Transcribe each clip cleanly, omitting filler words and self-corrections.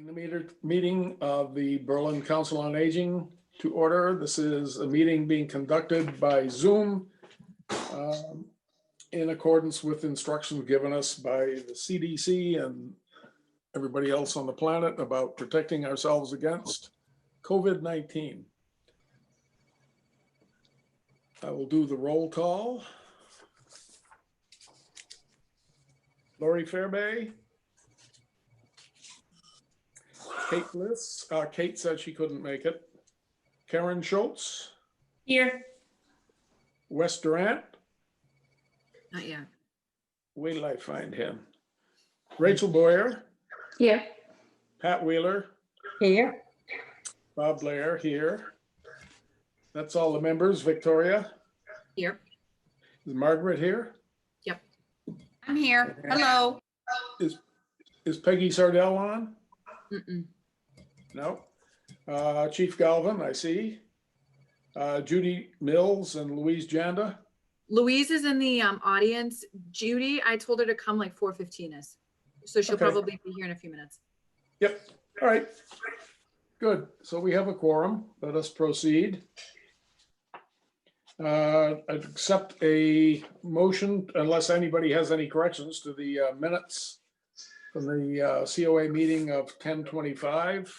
The meeting of the Berlin Council on Aging to order. This is a meeting being conducted by Zoom in accordance with instructions given us by the CDC and everybody else on the planet about protecting ourselves against COVID-19. I will do the roll call. Lori Fairbay. Kate Bliss. Kate said she couldn't make it. Karen Schultz. Here. Wes Durant. Not yet. Wait till I find him. Rachel Boyer. Here. Pat Wheeler. Here. Bob Blair here. That's all the members. Victoria. Here. Is Margaret here? Yep. I'm here. Hello. Is Peggy Sardell on? Mm-mm. No. Chief Galvin, I see. Judy Mills and Louise Janda. Louise is in the audience. Judy, I told her to come like 4:15 is. So she'll Okay. probably be here in a few minutes. Yep. All right. Good. So we have a quorum. Let us proceed. I'd accept a motion unless anybody has any corrections to the minutes from the COA meeting of 10/25.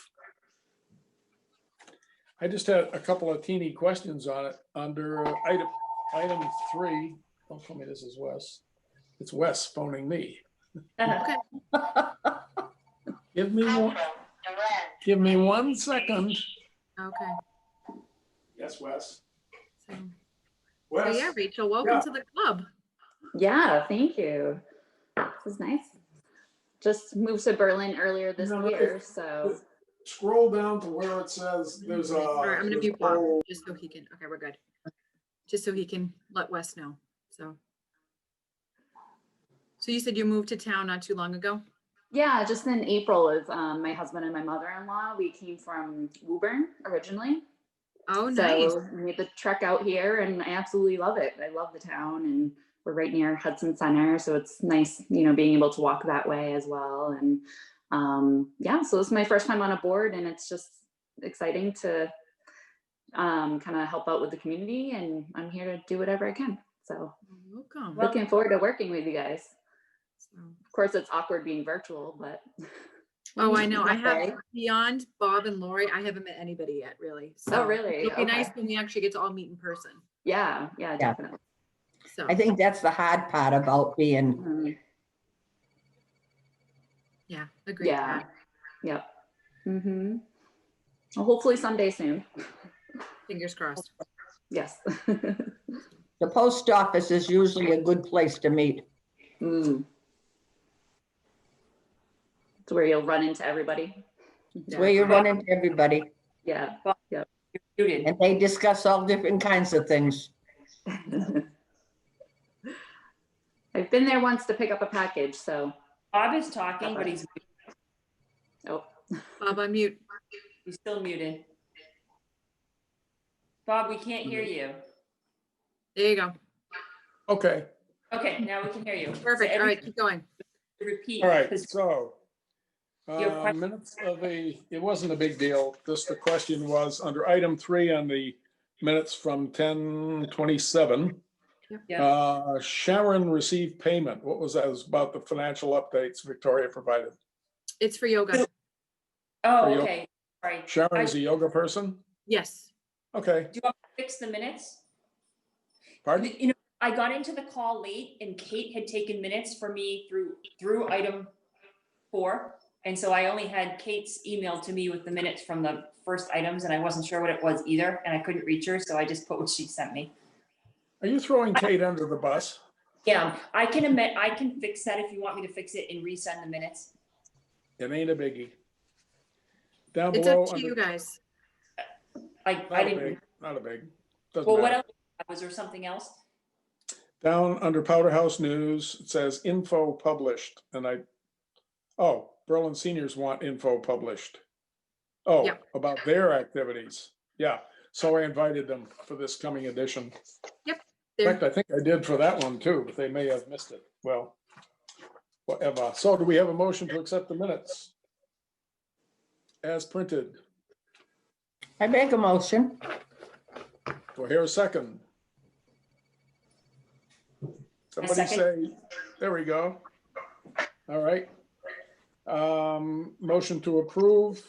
I just had a couple of teeny questions on it under item 3. Don't tell me this is Wes. It's Wes phoning me. Okay. Give me 1 second. Okay. Yes, Wes. So Wes. yeah, Rachel, welcome Yeah. to the club. Yeah, thank you. This is nice. Just moved to Berlin earlier this No, year, so. Scroll down to where it says there's a. All right, I'm gonna there's mute a Bob poll. just so he can. Okay, we're good. Just so he can let Wes know. So you said you moved to town not too long ago? Yeah, just in April is my husband and my mother-in-law. We came from Woburn originally. Oh, nice. So we made the trek out here and I absolutely love it. I love the town and we're right near Hudson Center. So it's nice, being able to walk that way as well. And yeah, so this is my first time on a board and it's just exciting to kind of help out with the community and I'm here to do whatever I can. So Welcome. looking forward to working with you guys. So- Of course, it's awkward being virtual, but. Oh, I know. I have Okay. beyond Bob and Lori, I haven't met anybody yet, really. So Oh, really? it'll be nice Okay. when we actually get to all meet in person. Yeah, definitely. So I think that's the hard part about being, Mhm. yeah, agree. Yeah. Yep. Mm-hmm. Well, hopefully someday soon. Fingers crossed. Yes. the post office is usually a good place to meet. Mm. It's where you'll run into everybody. It's where you run into everybody Yeah. and they discuss all different kinds of things. I've been there once to pick up a package, so. Bob is talking, but he's Oh. Bob, unmute. still muted. Bob, we can't hear you. There you go. Okay. Okay, now we can hear you. Perfect. So All right, keep going. Repeat. All right. 'cause So Your question- minutes of it wasn't a big deal. Just the question was under item 3 on the minutes from 10/27. Yeah. Sharon received payment. What was that? It was about the financial updates Victoria provided. It's for yoga. Oh, you. okay. Right. Sharon is a yoga person? Yes. Okay. Do you want me to fix the minutes? Pardon? I got into the call late and Kate had taken minutes for me through item 4. And so I only had Kate's email to me with the minutes from the first items and I wasn't sure what it was either. And I couldn't reach her. So I just put what she sent me. Are you throwing Kate under the bus? Yeah, I can fix that if you want me to fix it and resend the minutes. It ain't a biggie. Down It's below. up to you guys. I Not a didn't. big, not a big. Doesn't Well, what matter. else? Was there something else? Down under Powderhouse News, it says info published and Berlin seniors want info published. Oh, Yep. about their activities. Yeah. So I invited them for this coming edition. In There. fact, I think I did for that one too, but they may have missed it. Well, whatever. So do we have a motion to accept the minutes? as printed. I make a motion. Do I hear a second? Somebody second. say, there we go. All right. Motion to approve.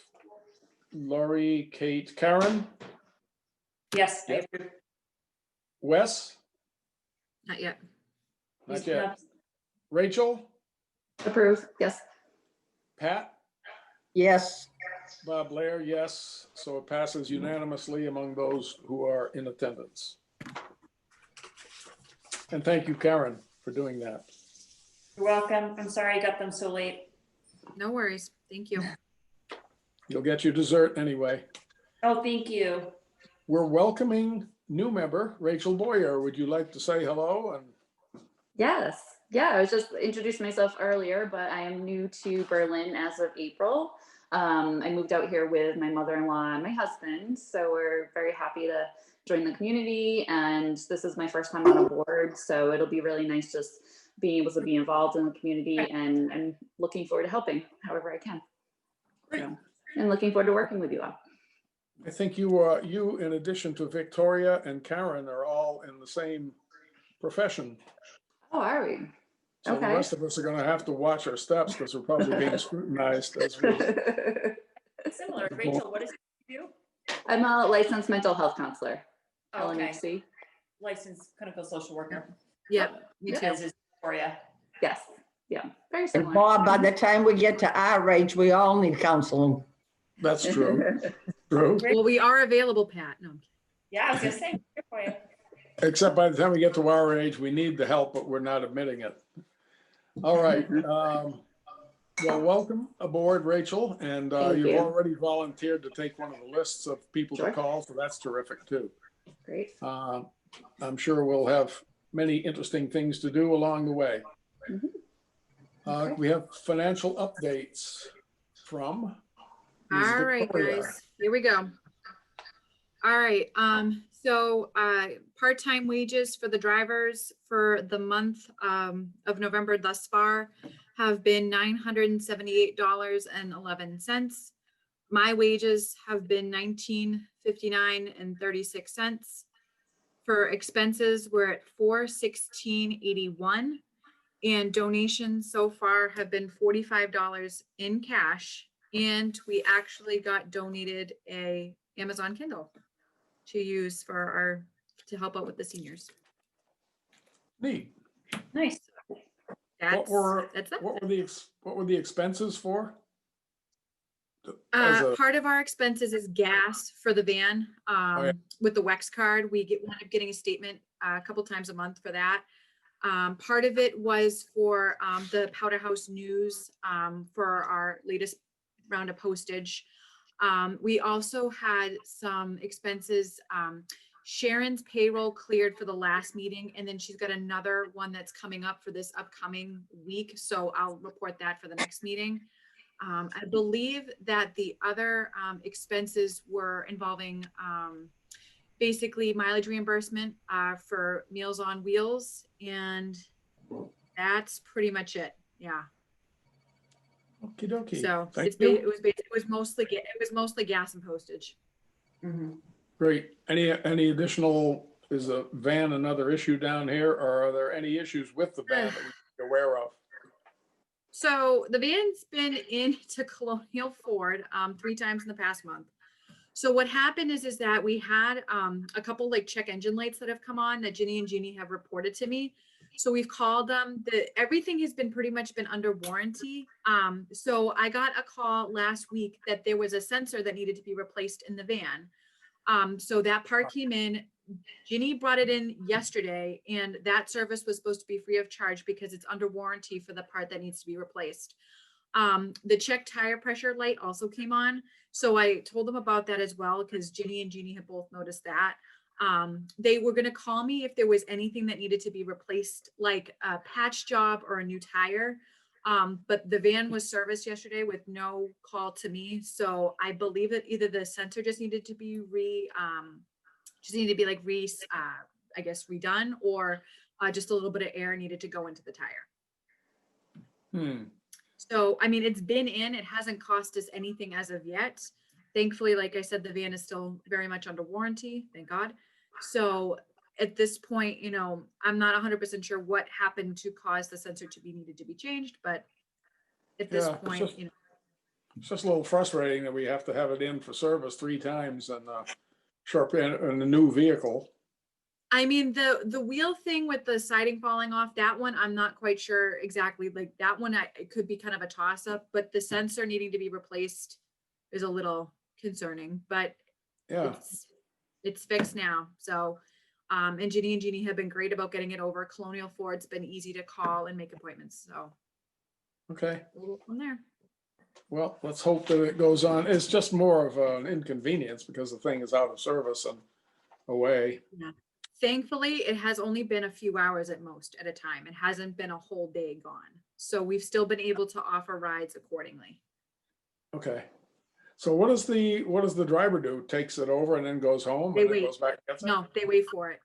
Lori, Kate, Karen, Yes. I Yep. approve. Wes, Not yet. not yet. Rachel, Approve, yes. Pat, Yes, Bob Blair, yes. So it passes unanimously among those who are in attendance. And thank you, Karen, for doing that. You're welcome. I'm sorry I got them so late. No worries. Thank you. You'll get your dessert anyway. Oh, thank you. We're welcoming new member, Rachel Boyer. Would you like to say hello? And Yes, yeah, I was just introducing myself earlier, but I am new to Berlin as of April. I moved out here with my mother-in-law and my husband, so we're very happy to join the community, and this is my first time on a board, so it'll be really nice just being able to be involved in the community, and I'm looking forward to helping however I can. Great. So, and looking forward to working with you all. I think you, in addition to Victoria and Karen, are all in the same profession. Oh, are we? So the Okay. rest of us are going to have to watch our steps because we're probably being scrutinized as we. Similar. Rachel, what does you do? I'm a licensed mental health counselor, Oh, okay. LMHC. Licensed clinical social worker. Yep, me too. As is Victoria. Yes, yeah, very and similar. Bob, by the time we get to our age, we all need counseling. That's true. True. Well, we are available, Pat. No, I'm kidding. Yeah, I was gonna say, here for you. Except by the time we get to our age, we need the help, but we're not admitting it. All right. Well, welcome aboard, Rachel. And Thank you've you. already volunteered to take one of the lists of people to Sure. call, so that's terrific too. Great. I'm sure we'll have many interesting things to do along the way. Mhm. Okay. We have financial updates from. Ms. All right, Victoria. guys, here we go. All right, so part-time wages for the drivers for the month of November thus far have been $978.11. My wages have been $19.59.36. For expenses, we're at $416.81. And donations so far have been $45 in cash. And we actually got donated a Amazon Kindle to use to help out with the seniors. Neat. Nice. That's were- it. What were the expenses for? As a- Part of our expenses is gas for the van. yeah. With the WEX card, we wind up getting a statement a couple times a month for that. Part of it was for the Powder House News for our latest round of postage. We also had some expenses. Sharon's payroll cleared for the last meeting, and then she's got another one that's coming up for this upcoming week. So I'll report that for the next meeting. I believe that the other expenses were involving basically mileage reimbursement for Meals on Wheels, and that's pretty much it. Yeah. Okie dokie. So Thank you. it was mostly gas and postage. Mhm. Great. Any additional, is a van another issue down here, or are there any issues with the van that we should be aware of? So the van's been into Colonial Ford 3 times in the past month. So what happened is that we had a couple like check engine lights that have come on that Ginny and Jeannie have reported to me. So we've called them. Everything has been pretty much been under warranty. So I got a call last week that there was a sensor that needed to be replaced in the van. So that part came in. Ginny brought it in yesterday, and that service was supposed to be free of charge because it's under warranty for the part that needs to be replaced. The check tire pressure light also came on. So I told them about that as well, because Ginny and Jeannie have both noticed that. They were going to call me if there was anything that needed to be replaced, like a patch job or a new tire. But the van was serviced yesterday with no call to me. So I believe that either the sensor just needed to be I guess redone, or just a little bit of air needed to go into the tire. So, I mean, it's been in, it hasn't cost us anything as of yet. Thankfully, like I said, the van is still very much under warranty, thank God. So at this point, you know, I'm not 100% sure what happened to cause the sensor to be needed to be changed, but at this Yeah, it's point, just- you know, It's just a little frustrating that we have to have it in for service 3 times and sharp in a new vehicle. I mean, the wheel thing with the siding falling off, that one, I'm not quite sure exactly, like that one, it could be kind of a toss up, but the sensor needing to be replaced is a little concerning, but Yeah, it's fixed now. So, and Ginny and Jeannie have been great about getting it over. Colonial Ford's been easy to call and make appointments. So okay. we'll go from there. Well, let's hope that it goes on. It's just more of an inconvenience because the thing is out of service and away. Yeah. Thankfully, it has only been a few hours at most at a time. It hasn't been a whole day gone. So we've still been able to offer rides accordingly. Okay. So what does the driver do? Takes it over and then goes home They and then wait. goes back and gets it? No, they wait for it.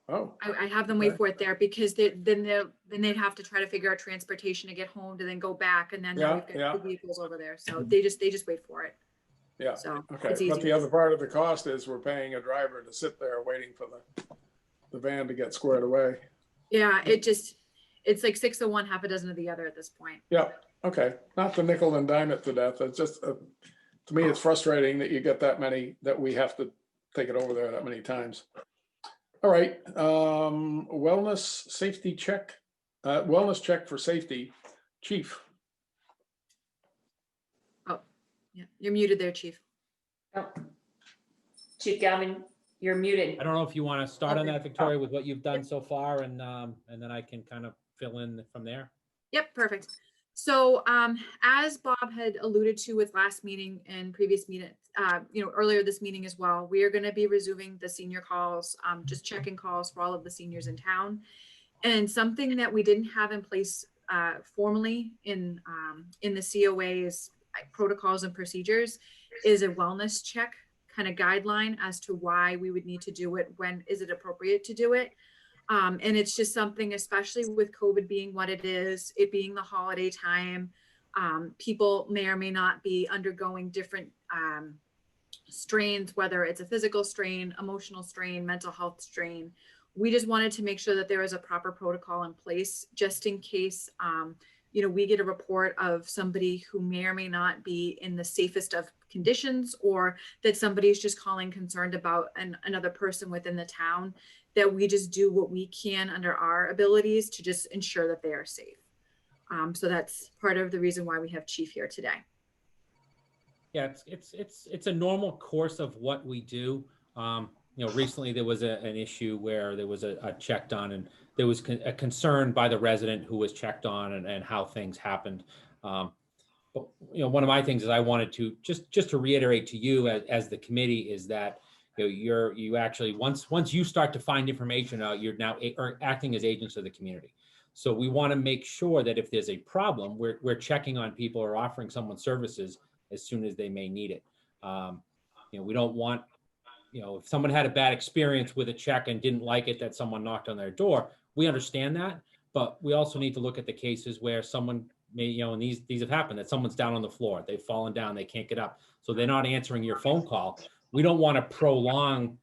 Oh, I have them wait Okay. for it there because then they'd have to try to figure out transportation to get home to then go back, and then now Yeah, we've got yeah. two vehicles over there. So they just wait for it. yeah. So Okay. it's But easy. the other part of the cost is we're paying a driver to sit there waiting for the van to get squared away. Yeah, it's like 6 of one, half a dozen of the other at this point. Yeah, okay. Not to nickel and dime it to death. It's just, to me, it's frustrating that you get that many, that we have to take it over there that many times. All right, wellness safety check, wellness check for safety, chief. Yeah, you're muted there, Chief. Oh. Chief Galvin, you're muted. I don't know if you want to start on Okay. that, Victoria, with what you've done so far, and then I can kind of fill in from there. Yep, perfect. So, as Bob had alluded to with last meeting and previous meeting, earlier this meeting as well, we are going to be resuming the senior calls, just checking calls for all of the seniors in town. And something that we didn't have in place formally in the COA's protocols and procedures is a wellness check kind of guideline as to why we would need to do it, when is it appropriate to do it. And it's just something, especially with COVID being what it is, it being the holiday time, people may or may not be undergoing different strains, whether it's a physical strain, emotional strain, mental health strain. We just wanted to make sure that there is a proper protocol in place just in case, we get a report of somebody who may or may not be in the safest of conditions, or that somebody's just calling concerned about another person within the town, that we just do what we can under our abilities to just ensure that they are safe. So that's part of the reason why we have Chief here today. Yeah, it's a normal course of what we do. Recently there was an issue where there was a check done, and there was a concern by the resident who was checked on and how things happened. But one of my things is I wanted to just to reiterate to you as the committee is that you actually once you start to find information out, you're now acting as agents of the community. So we want to make sure that if there's a problem, we're checking on people or offering someone services as soon as they may need it. We don't want, if someone had a bad experience with a check and didn't like it that someone knocked on their door, we understand that, but we also need to look at the cases where someone may, and these have happened, that someone's down on the floor, they've fallen down, they can't get up, so they're not answering your phone call. We don't want to prolong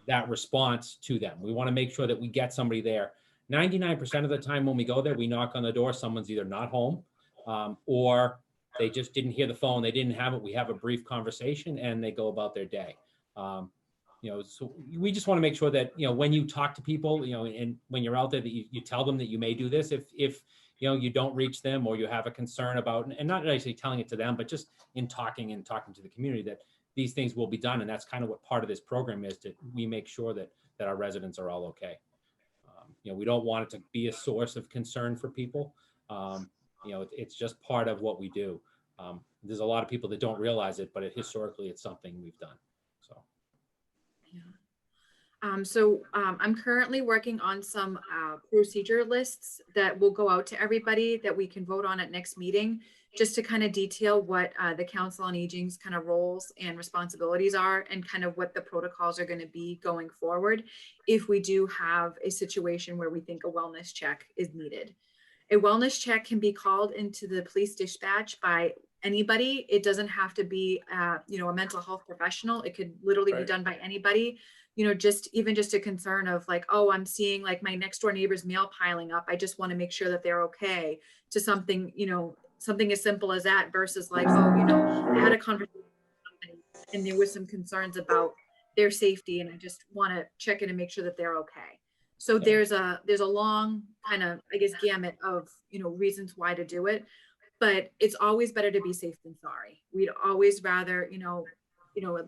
that response to them. We want to make sure that we get somebody there. 99% of the time when we go there, we knock on the door, someone's either not home or they just didn't hear the phone, they didn't have it. We have a brief conversation and they go about their day. So we just want to make sure that, when you talk to people, and when you're out there, that you tell them that you may do this if you don't reach them or you have a concern about, and not actually telling it to them, but just in talking to the community, that these things will be done. And that's kind of what part of this program is, we make sure that our residents are all okay. We don't want it to be a source of concern for people. It's just part of what we do. There's a lot of people that don't realize it, but historically it's something we've done. So. Yeah. I'm currently working on some procedure lists that will go out to everybody that we can vote on at next meeting, just to kind of detail what the Council on Aging's kind of roles and responsibilities are, and kind of what the protocols are going to be going forward if we do have a situation where we think a wellness check is needed. A wellness check can be called into the police dispatch by anybody. It doesn't have to be, you know, a mental health professional. It could literally be Right. done by anybody. You know, just even just a concern of like, oh, I'm seeing like my next door neighbor's mail piling up. I just want to make sure that they're okay. To something, you know, something as simple as that versus like, oh, you know, I had a conversation with somebody and there was some concerns about their safety and I just want to check in and make sure that they're okay. So there's a long kind of, I guess, gamut of, you know, reasons why to do it, but it's always better to be safe than sorry. We'd always rather, you know,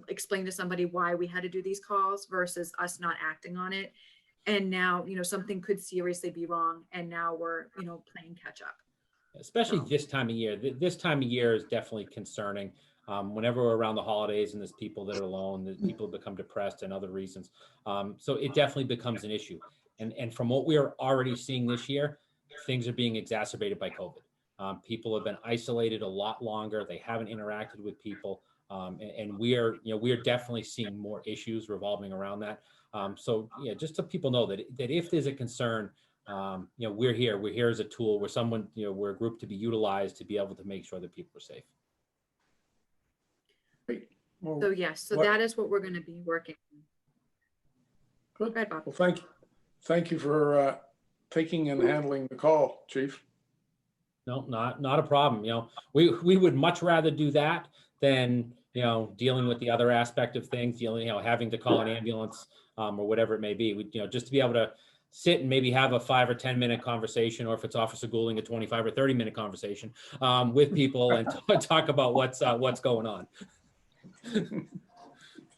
explain to somebody why we had to do these calls versus us not acting on it. And now, you know, something could seriously be wrong. And now we're, you know, playing catch up. Especially this time of year. This time of year is definitely concerning. Whenever we're around the holidays and there's people that are alone, that people become depressed and other reasons. So it definitely becomes an issue. And from what we are already seeing this year, things are being exacerbated by COVID. People have been isolated a lot longer. They haven't interacted with people. And we are definitely seeing more issues revolving around that. So yeah, just so people know that if there's a concern, you know, we're here as a tool. We're someone, you know, we're a group to be utilized to be able to make sure that people are safe. Great. Well, So yes, so what- that is what we're going to be working on. Good. Go ahead, Bob. Well, thank you for taking and handling the call, Chief. No, not a problem. You know, we would much rather do that than, you know, dealing with the other aspect of things, you know, having to call an ambulance or whatever it may be. We, you know, just to be able to sit and maybe have a 5 or 10 minute conversation, or if it's Officer Goulding, a 25 or 30 minute conversation with people and talk about what's going on.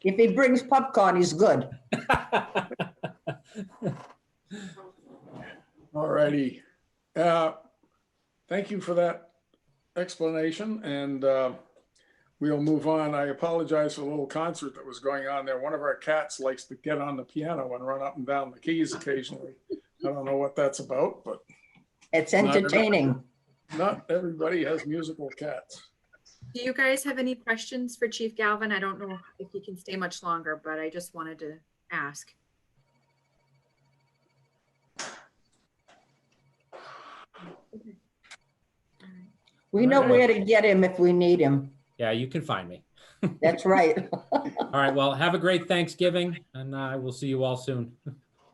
If he brings popcorn, he's good. All righty. Thank you for that explanation, and we'll move on. I apologize for the little concert that was going on there. One of our cats likes to get on the piano and run up and down the keys occasionally. I don't know what that's about, but It's entertaining. not everybody has musical cats. Do you guys have any questions for Chief Galvin? I don't know if he can stay much longer, but I just wanted to ask. Okay. All right. We know Alright. where to get him if we need him. Yeah, you can find me. That's right. All right. Well, have a great Thanksgiving, and I will see you all soon.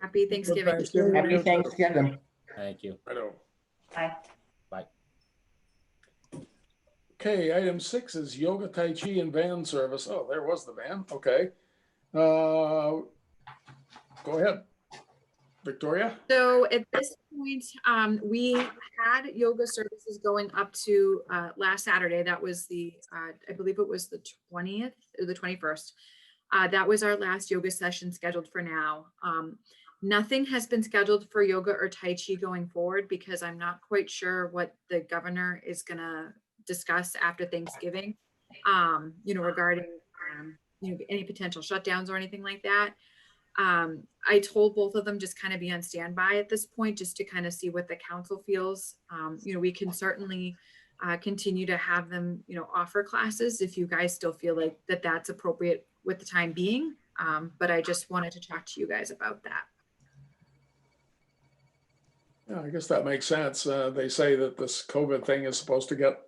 Happy Thanksgiving. Thanksgiving. Happy Thanksgiving. Thank you. Righto. Bye. Bye. Okay, item 6 is yoga, tai chi, and van service. Oh, there was the van. Okay. Go ahead, Victoria. So at this point, we had yoga services going up to last Saturday. That was the, I believe it was the 20th or the 21st. That was our last yoga session scheduled for now. Nothing has been scheduled for yoga or tai chi going forward because I'm not quite sure what the governor is going to discuss after Thanksgiving, you know, regarding, you know, any potential shutdowns or anything like that. I told both of them just kind of be on standby at this point, just to kind of see what the council feels. You know, we can certainly continue to have them, you know, offer classes if you guys still feel like that that's appropriate with the time being. But I just wanted to talk to you guys about that. Yeah, I guess that makes sense. They say that this COVID thing is supposed to get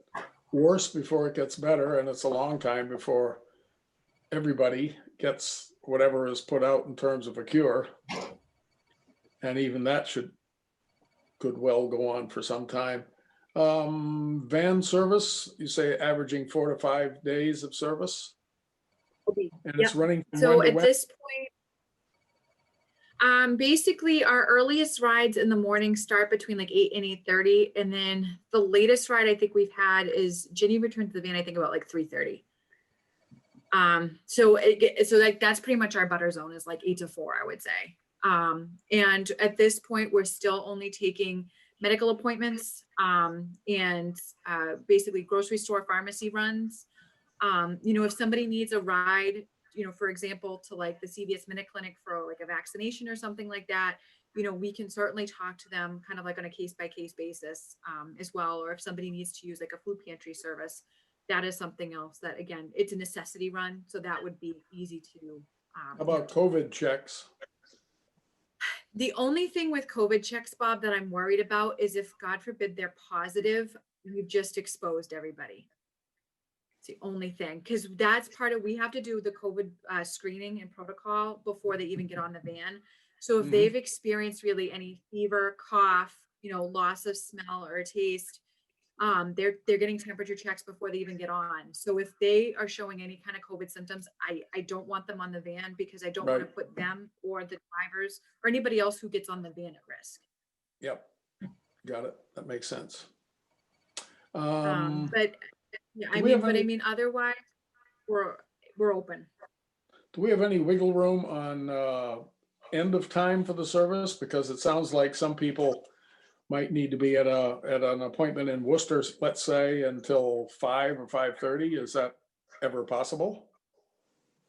worse before it gets better, and it's a long time before everybody gets whatever is put out in terms of a cure. And even that could well go on for some time. Van service, you say averaging 4 to 5 days of service? And it's running from So when to at when? this point, basically our earliest rides in the morning start between like 8 and 8:30. And then the latest ride I think we've had is Ginny returned to the van, I think about like 3:30. So like that's pretty much our butter zone is like 8 to 4, I would say. And at this point, we're still only taking medical appointments, and basically grocery store, pharmacy runs. You know, if somebody needs a ride, you know, for example, to like the CVS Minute Clinic for like a vaccination or something like that, you know, we can certainly talk to them kind of like on a case-by-case basis, as well. Or if somebody needs to use like a food pantry service, that is something else that, again, it's a necessity run. So that would be easy to. How about COVID checks? The only thing with COVID checks, Bob, that I'm worried about is if, God forbid, they're positive, you've just exposed everybody. It's the only thing, because that's part of, we have to do the COVID screening and protocol before they even get on the van. So if Mhm. they've experienced really any fever, cough, loss of smell or taste, they're getting temperature checks before they even get on. So if they are showing any kind of COVID symptoms, I don't want them on the van, because I don't want to Right. put them or the drivers or anybody else who gets on the van at risk. Yep, got it. That makes sense. But yeah, do we have any- otherwise we're open. Do we have any wiggle room on end of time for the service? Because it sounds like some people might need to be at an appointment in Worcester, let's say, until 5 or 5:30. Is that ever possible?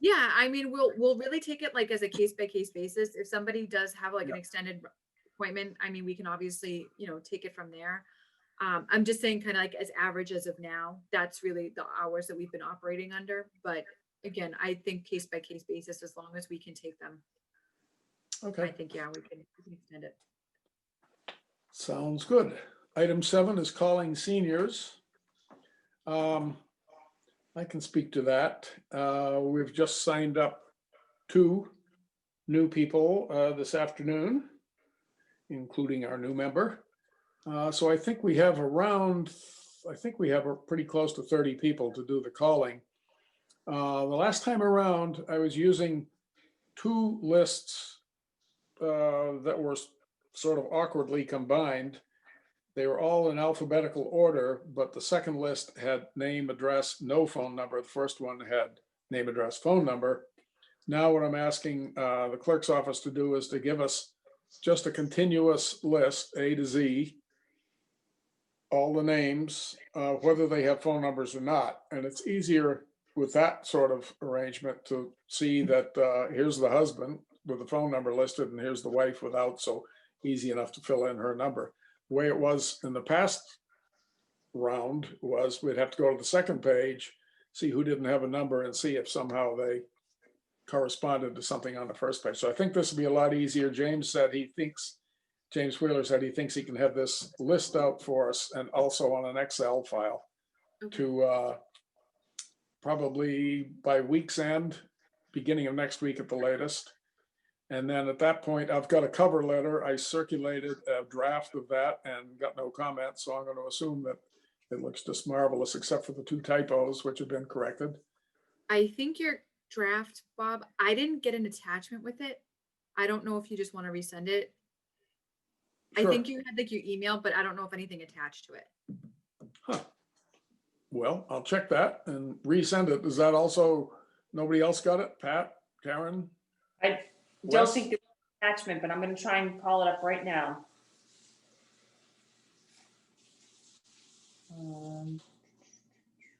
Yeah, I mean, we'll really take it like as a case by case basis. If somebody does have like an Yeah. extended appointment, I mean, we can obviously, take it from there. I'm just saying kind of like as average as of now, that's really the hours that we've been operating under. But again, I think case by case basis, as long as we can take them, I Okay, think, yeah, we can extend it. sounds good. Item 7 is calling seniors. I can speak to that. We've just signed up 2 new people this afternoon, including our new member. So I think we have pretty close to 30 people to do the calling. The last time around, I was using 2 lists that were sort of awkwardly combined. They were all in alphabetical order, but the second list had name, address, no phone number. The first one had name, address, phone number. Now what I'm asking the clerk's office to do is to give us just a continuous list, A to Z, all the names, whether they have phone numbers or not. And it's easier with that sort of arrangement to see that here's the husband with the phone number listed and here's the wife without, so easy enough to fill in her number. The way it was in the past round was we'd have to go to the second page, see who didn't have a number and see if somehow they corresponded to something on the first page. So I think this will be a lot easier. James Wheeler said he thinks he can have this list out for us and also on an Excel file to probably by week's end, beginning of next week at the latest. And then at that point, I've got a cover letter. I circulated a draft of that and got no comments. So I'm going to assume that it looks just marvelous, except for the 2 typos, which have been corrected. I think your draft, Bob, I didn't get an attachment with it. I don't know if you just want to resend it. I Sure. think you had like your email, but I don't know if anything attached to it. Huh. Well, I'll check that and resend it. Is that also, nobody else got it? Pat, Karen? I don't Wes? think there's an attachment, but I'm gonna try and call it up right now.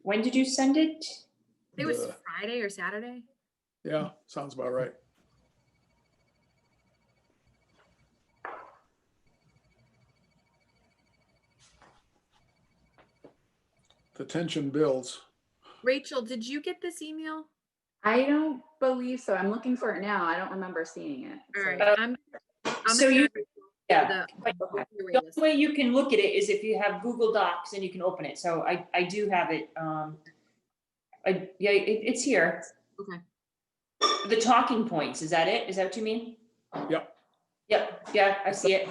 When did you send it? It was The- Friday or Saturday. Yeah, sounds about right. The tension builds. Rachel, did you get this email? I don't believe so. I'm looking for it now. I don't remember seeing it. All right, Uh, I'm So gonna you, grab yeah, Okay. the only way you can look at it is if you have Google Docs and you can open it. So I do have it. Yeah, it's here. Okay. The talking points, is that it? Is that what you mean? Yep. Yep, yeah, I see it.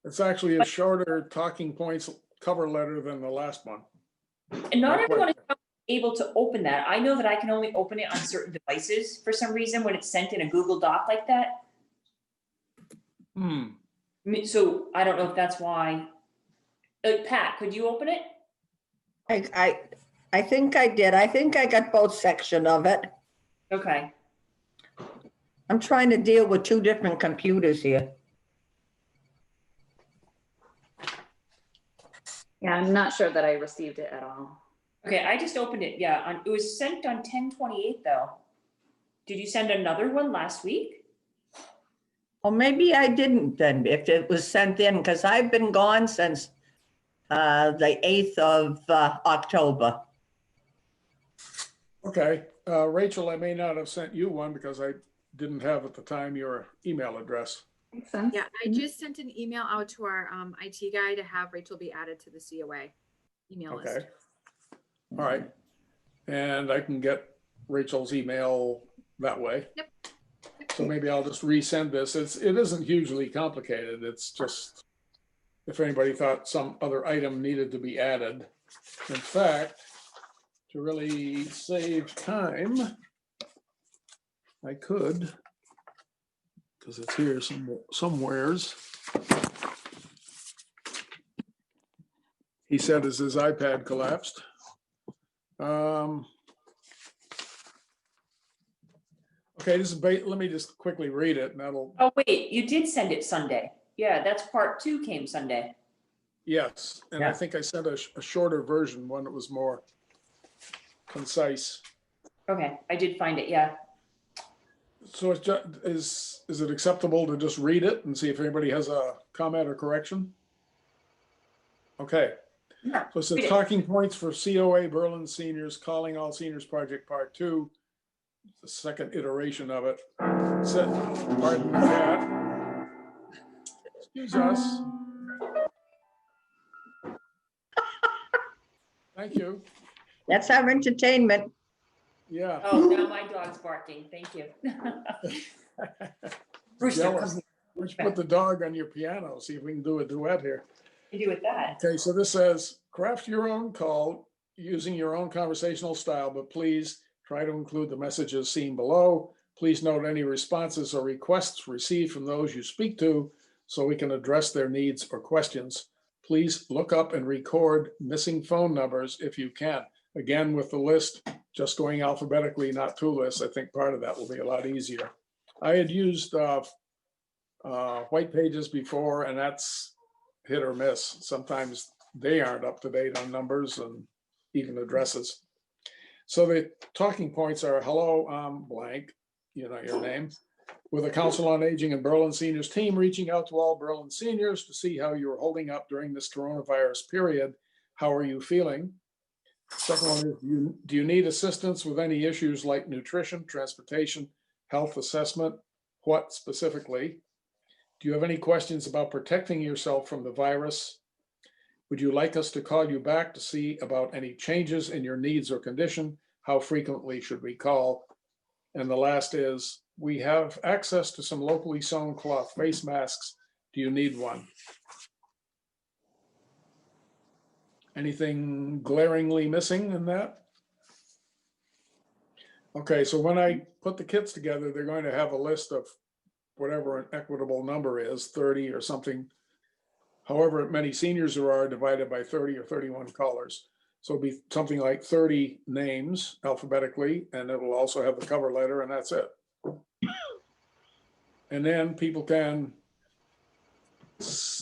It's actually a shorter talking points cover letter than the last one. And not Not quite. everyone is able to open that. I know that I can only open it on certain devices for some reason when it's sent in a Google Doc like that. So I don't know if that's why. Pat, could you open it? I think I did. I think I got both section of it. Okay. I'm trying to deal with 2 different computers here. Yeah, I'm not sure that I received it at all. Okay, I just opened it. Yeah, it was sent on 10/28 though. Did you send another one last week? Or maybe I didn't then, if it was sent in, because I've been gone since the 8th of October. Okay, Rachel, I may not have sent you one because I didn't have at the time your email address. Makes sense. Yeah, I just sent an email out to our IT guy to have Rachel be added to the COA email list. Okay. All right. And I can get Rachel's email that way. Yep. So maybe I'll just resend this. It isn't hugely complicated. It's just if anybody thought some other item needed to be added. In fact, to really save time, I could, because it's here somewheres. He said as his iPad collapsed. Okay, this is let me just quickly read it and that'll, Oh, wait, you did send it Sunday. Yeah, that's part 2 came Sunday. yes. And I Yeah. think I sent a shorter version, one that was more concise. Okay, I did find it, yeah. So it's just, is it acceptable to just read it and see if anybody has a comment or correction? Okay. Yeah, So it read says it. talking points for COA Berlin Seniors, Calling All Seniors Project Part 2, the second iteration of it. Pardon the cat. Excuse us. Thank you. That's our entertainment. Yeah. Oh, now my dog's barking. Thank you. Brewster, come Jealous. here. We should put the dog on your piano, see if we can do a duet here. What do you do with that? Okay, so this says, craft your own call using your own conversational style, but please try to include the messages seen below. Please note any responses or requests received from those you speak to so we can address their needs or questions. Please look up and record missing phone numbers if you can. Again, with the list, just going alphabetically, not to lists, I think part of that will be a lot easier. I had used white pages before, and that's hit or miss. Sometimes they aren't up to date on numbers and even addresses. So the talking points are, hello, I'm blank, you know your name, with a Council on Aging and Berlin Seniors team reaching out to all Berlin seniors to see how you're holding up during this coronavirus period. How are you feeling? Second one is, do you need assistance with any issues like nutrition, transportation, health assessment? What specifically? Do you have any questions about protecting yourself from the virus? Would you like us to call you back to see about any changes in your needs or condition? How frequently should we call? And the last is, we have access to some locally sewn cloth face masks. Do you need one? Anything glaringly missing in that? Okay, so when I put the kits together, they're going to have a list of whatever an equitable number is, 30 or something. However many seniors there are divided by 30 or 31 callers. So it'll be something like 30 names alphabetically, and it'll also have the cover letter, and that's it. And then people can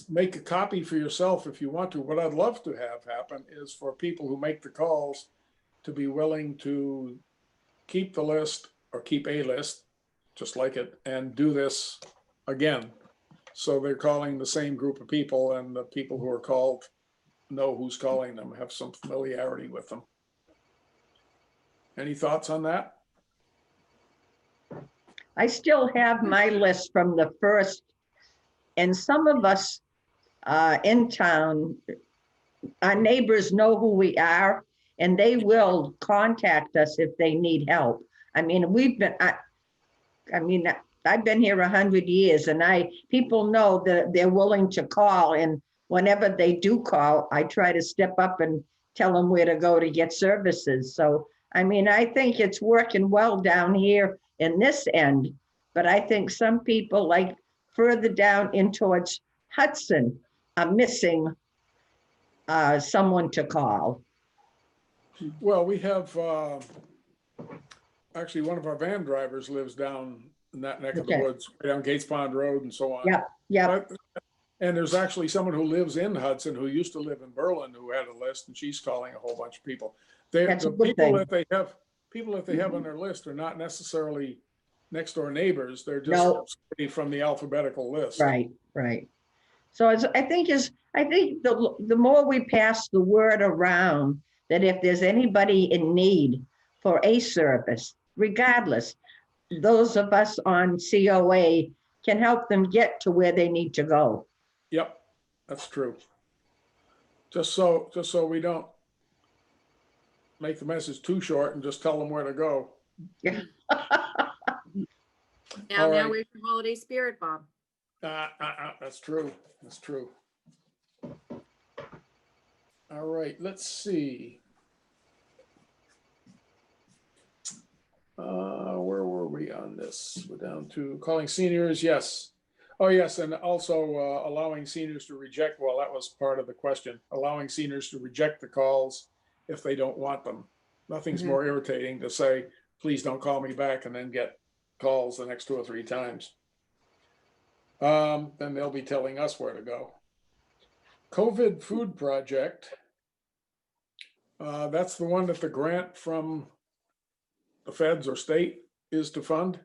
make a copy for yourself if you want to. What I'd love to have happen is for people who make the calls to be willing to keep the list or keep a list, just like it, and do this again. So they're calling the same group of people, and the people who are called know who's calling them, have some familiarity with them. Any thoughts on that? I still have my list from the first, and some of us in town, our neighbors know who we are, and they will contact us if they need help. I mean, I've been here 100 years, and people know that they're willing to call, and whenever they do call, I try to step up and tell them where to go to get services. So, I mean, I think it's working well down here in this end, but I think some people, like further down in towards Hudson, are missing someone to call. Well, we have, actually one of our van drivers lives down in that neck of the Okay. woods, right down Gates Pond Road and so on. Yeah, And there's actually someone who lives in Hudson who used to live in Berlin who had a list, and she's calling a whole bunch of people. That's a The good people thing. that they have on their list are not necessarily next door neighbors. They're just No. somebody from the alphabetical list. right. So I think the more we pass the word around that if there's anybody in need for a service, regardless, those of us on COA can help them get to where they need to go. Yep, that's true. Just so we don't make the message too short and just tell them where to go. Now, All now right. where's the holiday spirit, Bob? That's true. That's true. All right, let's see. Where were we on this? We're down to calling seniors, yes. Oh, yes, and also allowing seniors to reject, well, that was part of the question, allowing seniors to reject the calls if they don't want them. Nothing's more irritating to say, please don't call me back, and then get calls the next 2 or 3 times. Then they'll be telling us where to go. COVID food project. That's the one that the grant from the feds or state is to fund.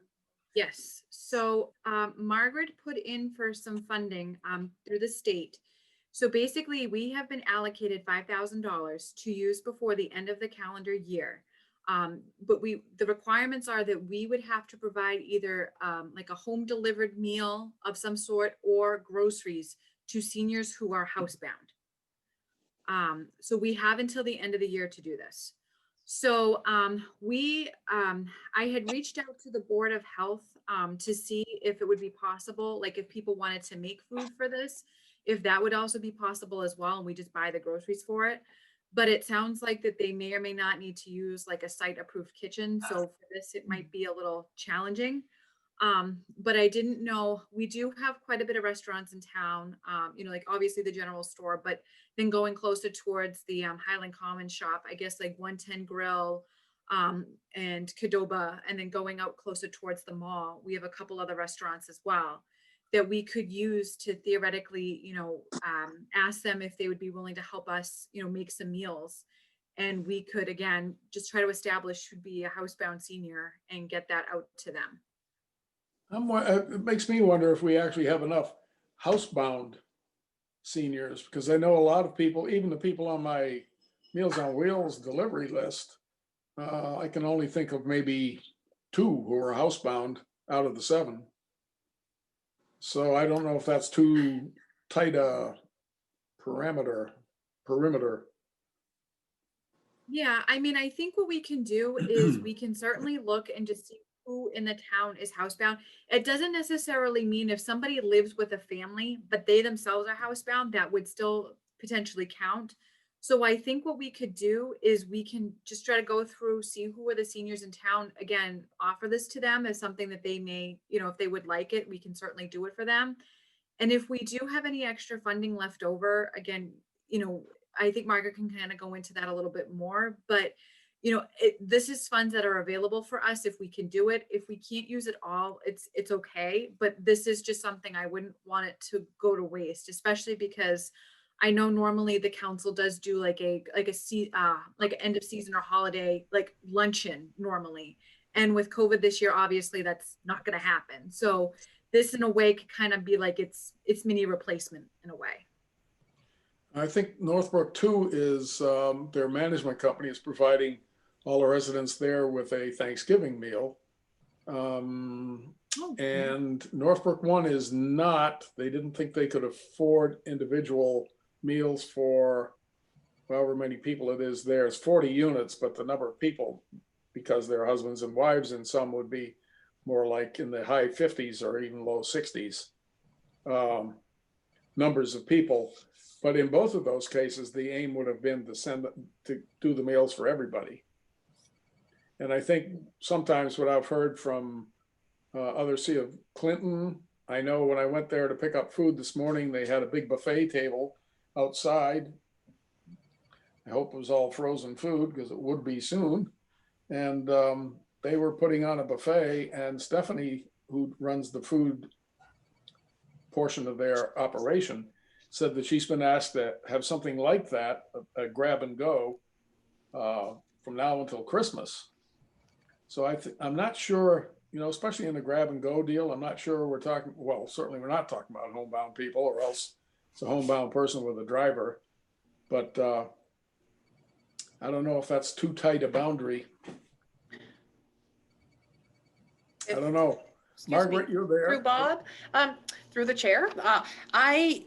Yes, so Margaret put in for some funding through the state. So basically, we have been allocated $5,000 to use before the end of the calendar year. But the requirements are that we would have to provide either like a home delivered meal of some sort or groceries to seniors who are housebound. So we have until the end of the year to do this. So I had reached out to the Board of Health to see if it would be possible, like if people wanted to make food for this, if that would also be possible as well, and we just buy the groceries for it. But it sounds like that they may or may not need to use like a site approved kitchen. So for this, it might be a little challenging. But I didn't know, we do have quite a bit of restaurants in town, like obviously the general store, but then going closer towards the Highland Commons shop, I guess like 110 Grill and Cadoba, and then going out closer towards the mall, we have a couple other restaurants as well that we could use to theoretically, ask them if they would be willing to help us, make some meals. And we could, again, just try to establish who'd be a housebound senior and get that out to them. It makes me wonder if we actually have enough housebound seniors, because I know a lot of people, even the people on my Meals on Wheels delivery list, I can only think of maybe 2 who are housebound out of the 7. So I don't know if that's too tight a perimeter. Yeah, I mean, I think what we can do is we can certainly look and just see who in the town is housebound. It doesn't necessarily mean if somebody lives with a family, but they themselves are housebound, that would still potentially count. So I think what we could do is we can just try to go through, see who are the seniors in town, again, offer this to them as something that they may, if they would like it, we can certainly do it for them. And if we do have any extra funding left over, again, I think Margaret can kind of go into that a little bit more, but this is funds that are available for us if we can do it. If we can't use it all, it's okay. But this is just something I wouldn't want it to go to waste, especially because I know normally the council does do like an end of season or holiday like luncheon normally. And with COVID this year, obviously that's not going to happen. So this in a way could kind of be like it's mini replacement in a way. I think Northbrook too is their management company is providing all the residents there with a Thanksgiving meal. And Northbrook 1 is not, they didn't think they could afford individual meals for however many people it is there. It's 40 units, but the number of people, because they're husbands and wives, and some would be more like in the high 50s or even low 60s numbers of people. But in both of those cases, the aim would have been to do the meals for everybody. And I think sometimes what I've heard from others, see of Clinton, I know when I went there to pick up food this morning, they had a big buffet table outside. I hope it was all frozen food because it would be soon. And they were putting on a buffet, and Stephanie, who runs the food portion of their operation, said that she's been asked to have something like that, a grab and go, from now until Christmas. So I'm not sure, especially in the grab and go deal, I'm not sure certainly we're not talking about homebound people, or else it's a homebound person with a driver. But I don't know if that's too tight a boundary. I don't know. Excuse me. Margaret, you're there. Through Bob, through the chair. I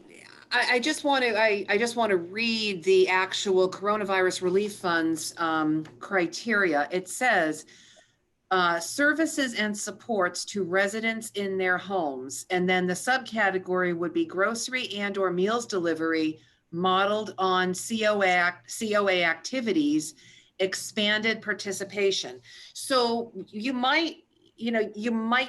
just want to, I just want to read the actual coronavirus relief funds criteria. It says, services and supports to residents in their homes. And then the subcategory would be grocery and or meals delivery modeled on COA activities, expanded participation. So you might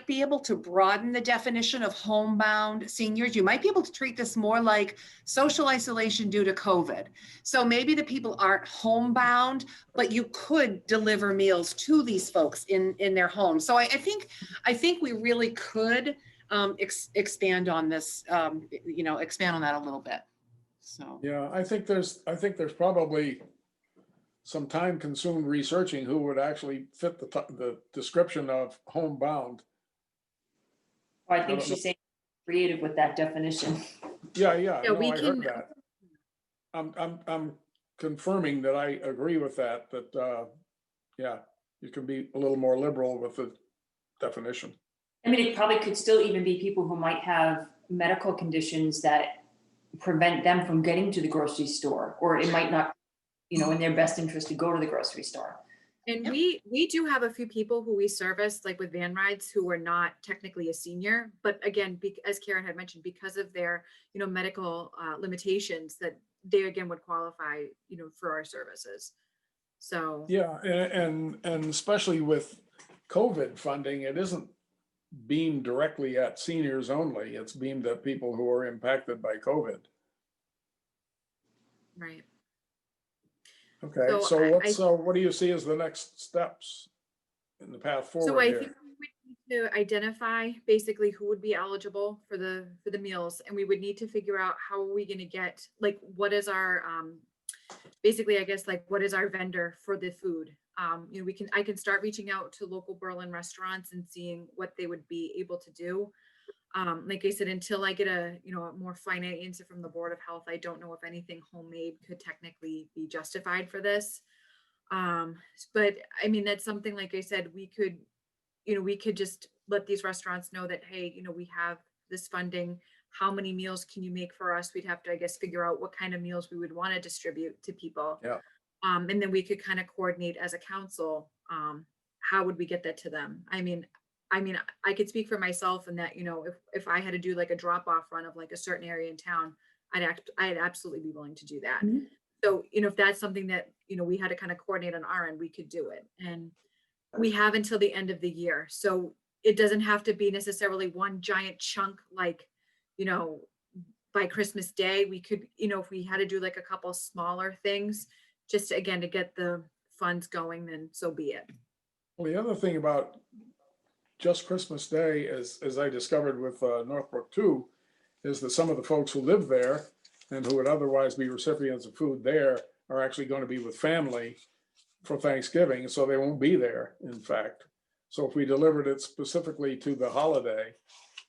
be able to broaden the definition of homebound seniors. You might be able to treat this more like social isolation due to COVID. So maybe the people aren't homebound, but you could deliver meals to these folks in their homes. So I think we really could expand on this, expand on that a little bit. So. Yeah, I think there's probably some time consumed researching who would actually fit the description of homebound. Well, I think she's saying creative with that definition. Yeah, Yeah, no, we I can- heard that. I'm confirming that I agree with that, yeah, you can be a little more liberal with the definition. I mean, it probably could still even be people who might have medical conditions that prevent them from getting to the grocery store, or it might not, in their best interest to go to the grocery store. And we do have a few people who we service, like with van rides, who are not technically a senior, but again, as Karen had mentioned, because of their, medical limitations, that they again would qualify, for our services. So. Yeah, and especially with COVID funding, it isn't beamed directly at seniors only. It's beamed at people who are impacted by COVID. Right. Okay, so what do you see as the next steps in the path forward So I here? think we would need to identify basically who would be eligible for the meals, and we would need to figure out how are we going to get, like, what is our basically, I guess, like, what is our vendor for the food? I can start reaching out to local Berlin restaurants and seeing what they would be able to do. Like I said, until I get a more finite answer from the Board of Health, I don't know if anything homemade could technically be justified for this. But I mean, that's something, like I said, we could just let these restaurants know that, hey, we have this funding. How many meals can you make for us? We'd have to, I guess, figure out what kind of meals we would want to distribute to people. Yeah. And then we could kind of coordinate as a council, how would we get that to them? I mean, I could speak for myself in that, if I had to do like a drop-off run of like a certain area in town, I'd absolutely be willing to do that. Mhm. So, if that's something that, we had to kind of coordinate on our end, we could do it. And we have until the end of the year. So it doesn't have to be necessarily one giant chunk, like, by Christmas Day. We could, if we had to do like a couple smaller things, just again, to get the funds going, then so be it. Well, the other thing about just Christmas Day, as I discovered with Northbrook too, is that some of the folks who live there and who would otherwise be recipients of food there are actually going to be with family for Thanksgiving, so they won't be there, in fact. So if we delivered it specifically to the holiday,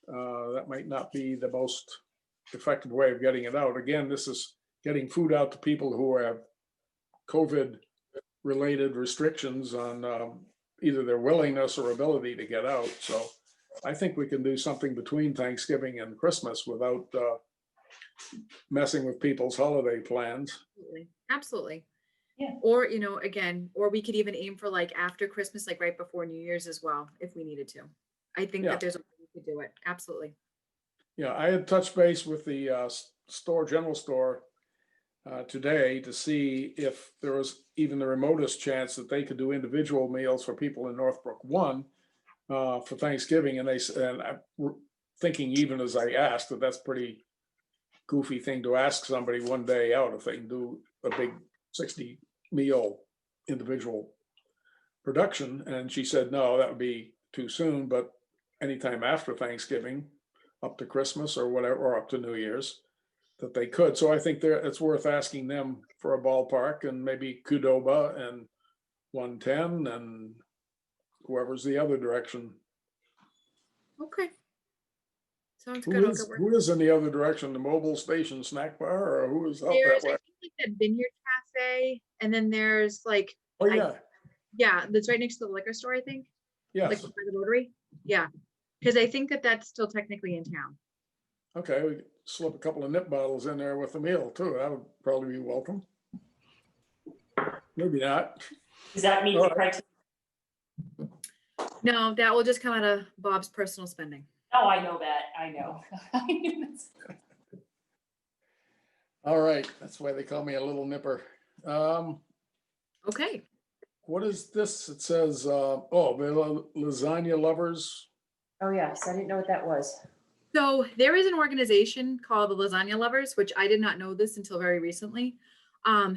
that might not be the most effective way of getting it out. Again, this is getting food out to people who have COVID-related restrictions on either their willingness or ability to get out. So I think we can do something between Thanksgiving and Christmas without messing with people's holiday plans. Absolutely. Yeah. Or, again, or we could even aim for like after Christmas, like right before New Year's as well, if we needed to. I think Yeah. that there's a way we could do it. Absolutely. Yeah, I had touched base with the general store today to see if there was even the remotest chance that they could do individual meals for people in Northbrook 1 for Thanksgiving. And I'm thinking, even as I asked, that that's pretty goofy thing to ask somebody one day out if they can do a big 60 meal individual production. And she said, no, that would be too soon, but anytime after Thanksgiving, up to Christmas or whatever, or up to New Year's, that they could. So I think it's worth asking them for a ballpark, and maybe Qdoba and 110 and whoever's the other direction. Okay. Sounds good. I'll go work. Who is in the other direction? The Mobile Station Snack Bar, or who is out There's, that way? I think, like that Vineyard Cafe, and then there's like, Oh, yeah, yeah, that's right next to the liquor store, I think. yes. Like by the Rotary. Yeah. Because I think that that's still technically in town. Okay, we could slip a couple of nip bottles in there with the meal too. That would probably be welcome. Maybe not. Does that meet All the right. criteria? No, that will just come out of Bob's personal spending. Oh, I know that. I know. All right, that's why they call me a little nipper. Okay. What is this? It says, the Lasagna Lovers. Oh, yes. I didn't know what that was. So there is an organization called the Lasagna Lovers, which I did not know this until very recently.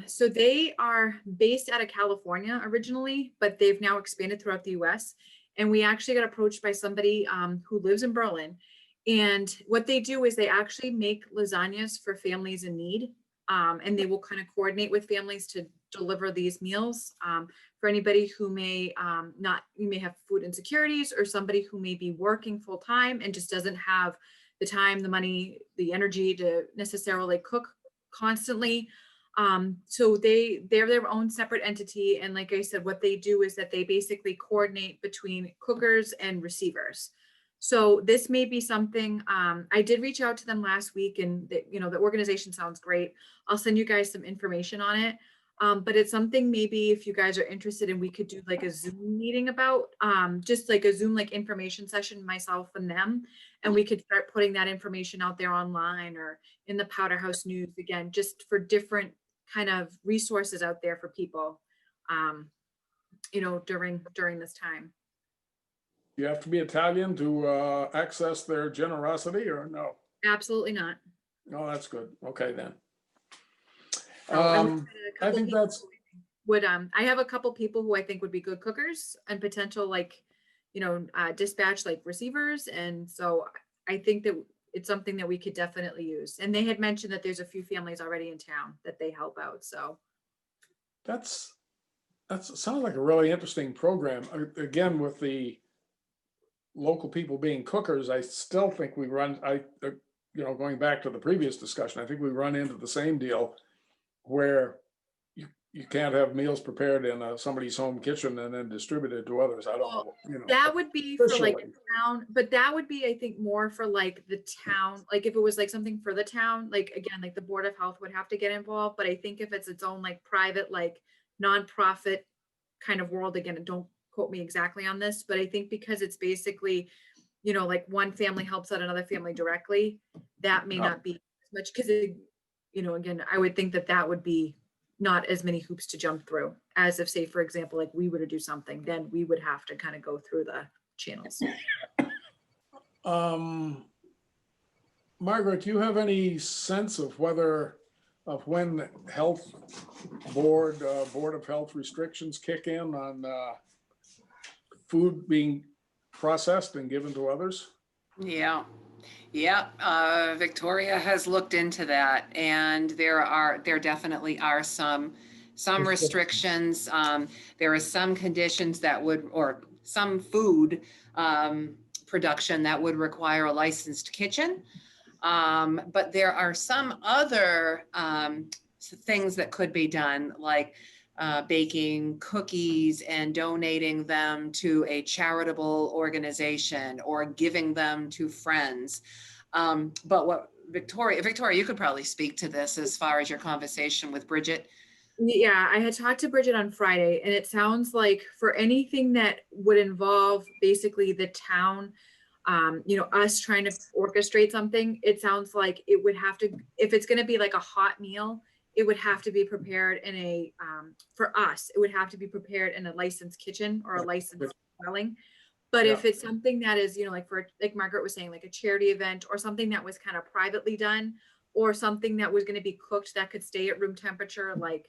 So they are based out of California originally, but they've now expanded throughout the US. And we actually got approached by somebody who lives in Berlin. And what they do is they actually make lasagnas for families in need. And they will kind of coordinate with families to deliver these meals for anybody who may you may have food insecurities, or somebody who may be working full time and just doesn't have the time, the money, the energy to necessarily cook constantly. So they're their own separate entity. And like I said, what they do is that they basically coordinate between cookers and receivers. So this may be something, I did reach out to them last week, and the organization sounds great. I'll send you guys some information on it. But it's something maybe if you guys are interested in, we could do like a Zoom meeting about, just like a Zoom like information session, myself and them, and we could start putting that information out there online or in the Powder House News, again, just for different kind of resources out there for people, during this time. You have to be Italian to access their generosity, or no? Absolutely not. No, that's good. Okay, then. So, and we've I had a couple think people that's, who I have a couple people who I think would be good cookers and potential dispatch like receivers. And so I think that it's something that we could definitely use. And they had mentioned that there's a few families already in town that they help out. So that's sounds like a really interesting program. Again, with the local people being cookers, I still think we run, going back to the previous discussion, I think we run into the same deal where you can't have meals prepared in somebody's home kitchen and then distributed to others. I don't know. that would be for like officially. a town, but that would be, I think, more for like the town. Like if it was like something for the town, like again, like the Board of Health would have to get involved. But I think if it's its own like private, like nonprofit kind of world, again, and don't quote me exactly on this, but I think because it's basically, like one family helps out another family directly, that may Yeah. not be as much because again, I would think that would be not as many hoops to jump through as if, say, for example, like we were to do something, then we would have to kind of go through the channels. Margaret, do you have any sense of when health board of health restrictions kick in on food being processed and given to others? Yeah. Victoria has looked into that, and there definitely are some restrictions. There are some conditions or some food production that would require a licensed kitchen. But there are some other things that could be done, like baking cookies and donating them to a charitable organization or giving them to friends. But what Victoria, you could probably speak to this as far as your conversation with Bridget. Yeah, I had talked to Bridget on Friday, and it sounds like for anything that would involve basically the town, us trying to orchestrate something, it sounds like it would have to, if it's going to be like a hot meal, it would have to be prepared in for us, it would have to be prepared in a licensed kitchen or a licensed dwelling. But if it's something that is, like Margaret was saying, like a charity event or something that was kind of privately done, or something that was going to be cooked that could stay at room temperature, like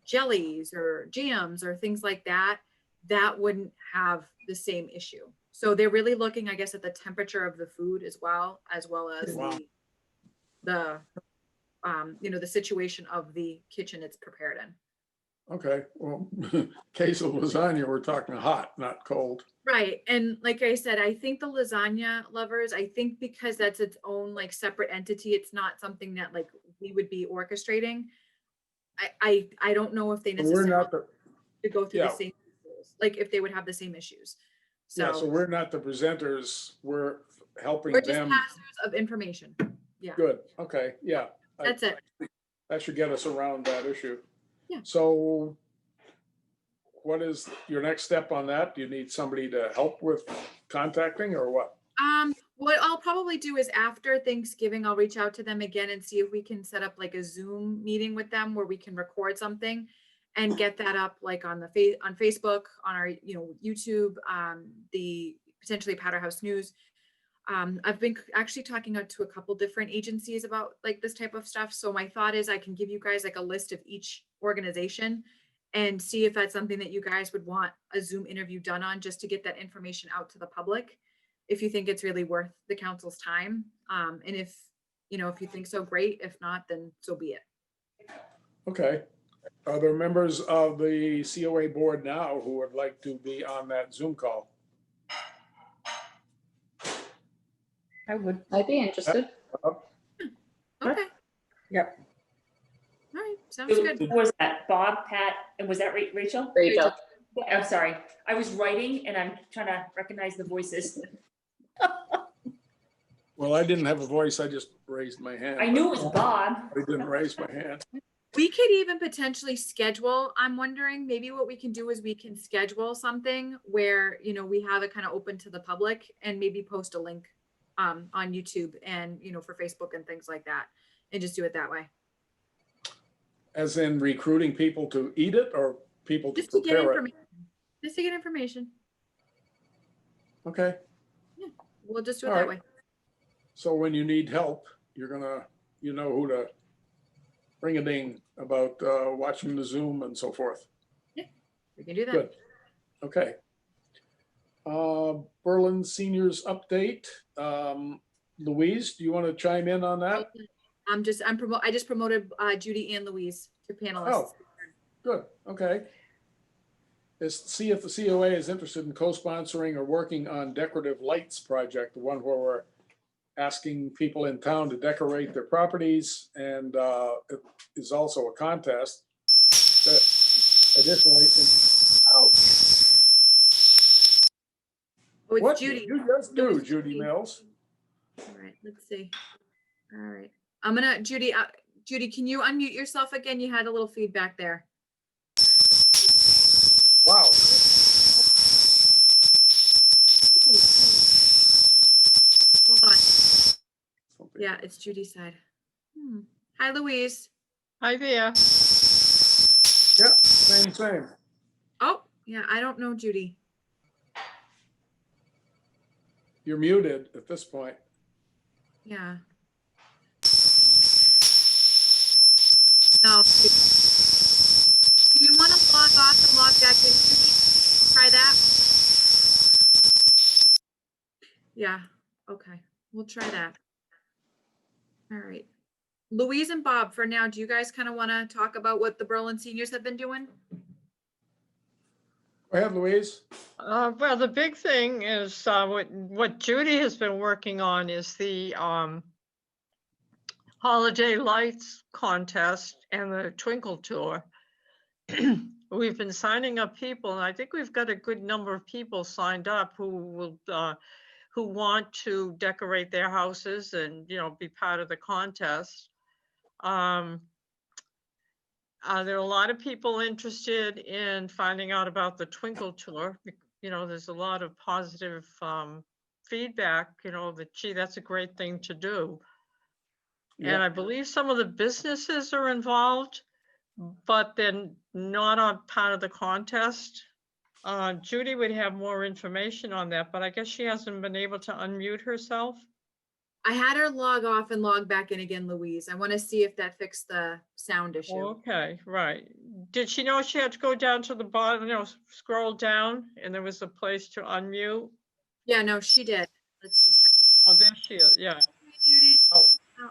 jellies or jams or things like that, that wouldn't have the same issue. So they're really looking, I guess, at the temperature of the food as well as Wow. the situation of the kitchen it's prepared in. Okay, well, case of lasagna, we're talking hot, not cold. Right. And like I said, I think the Lasagna Lovers, I think because that's its own like separate entity, it's not something that like we would be orchestrating. I don't know if they We're necessarily not to go through yeah. the same rules, like if they would have the same issues. Yeah, so So we're not the presenters, we're helping we're just them. pass-throughs of information. Yeah, Good, okay, yeah. that's it. That should get us around that issue. Yeah. So what is your next step on that? Do you need somebody to help with contacting or what? What I'll probably do is after Thanksgiving, I'll reach out to them again and see if we can set up like a Zoom meeting with them where we can record something and get that up like on the on Facebook, on our, YouTube, the potentially Powderhouse News. I've been actually talking to a couple different agencies about like this type of stuff. So my thought is I can give you guys like a list of each organization and see if that's something that you guys would want a Zoom interview done on, just to get that information out to the public. If you think it's really worth the council's time. And if you think so, great. If not, then so be it. Okay. Are there members of the COA board now who would like to be on that Zoom call? I would, I'd be interested. Okay. yep. All right. Sounds good. Who was that? Bob, Pat, and was that Rachel? Rachel. I'm sorry. I was writing and I'm trying to recognize the voices. Well, I didn't have a voice, I just raised my hand. I knew it was Bob. I didn't raise my hand. We could even potentially schedule, I'm wondering, maybe what we can do is we can schedule something where, we have it kind of open to the public and maybe post a link on YouTube and, for Facebook and things like that, and just do it that way. As in recruiting people to eat it or people to Just to get prepare it? information. Just to get information. Okay, We'll just do it All that right. way. so when you need help, you're gonna, know who to ring a ding about watching the Zoom and so forth. We can do that. Good. Okay. Berlin Seniors Update. Louise, do you want to chime in on that? I just promoted Judy and Louise to panelists. Oh, good, okay. See if the COA is interested in co-sponsoring or working on decorative lights project, the one where we're asking people in town to decorate their properties, and it is also a contest. Additionally, ouch. Oh, it's What Judy. did you just do, it's Judy Judy. Mills? All right, let's see. All right. Judy, can you unmute yourself again? You had a little feedback there. Wow. Hold on. Yeah, it's Judy's side. Hi, Louise. Hi there. Yep, same. Oh, yeah, I don't know Judy. You're muted at this point. Yeah. No. Do you want to log off and log back in, Judy? Try that. Yeah, okay. We'll try that. All right. Louise and Bob, for now, do you guys kind of want to talk about what the Berlin seniors have been doing? Go ahead, Louise. Well, the big thing is what Judy has been working on is the Holiday Lights contest and the Twinkle Tour. We've been signing up people, and I think we've got a good number of people signed up who want to decorate their houses and be part of the contest. There are a lot of people interested in finding out about the Twinkle Tour. There's a lot of positive feedback, that, gee, that's a great thing to do. Yeah. And I believe some of the businesses are involved, but they're not on part of the contest. Judy would have more information on that, but I guess she hasn't been able to unmute herself. I had her log off and log back in again, Louise. I want to see if that fixed the sound issue. Okay, right. Did she know she had to go down to the bottom, scroll down, and there was a place to unmute? Yeah, no, she did. Let's just try. Oh, there she is, yeah. Hi, Judy. Oh. Yeah.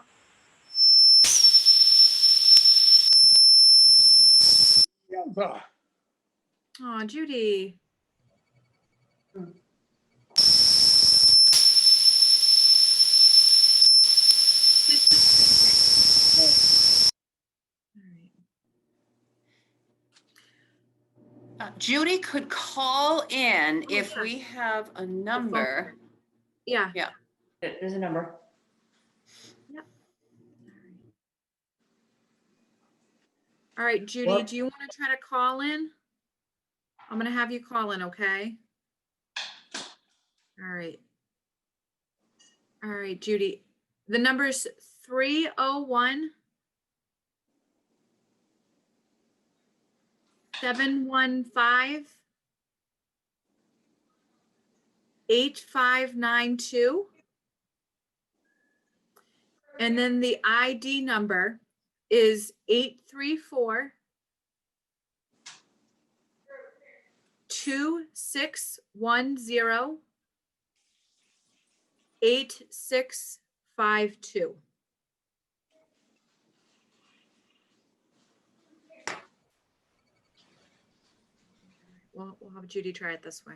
Oh, Judy. Judy could call in if yeah. we have a number. Yeah. There's a number. All right, Judy, What? do you want to try to call in? I'm gonna have you call in, okay? All right. All right, Judy. The number is 301 715 8592. And then the ID number is 834 2610 8652. We'll have Judy try it this way.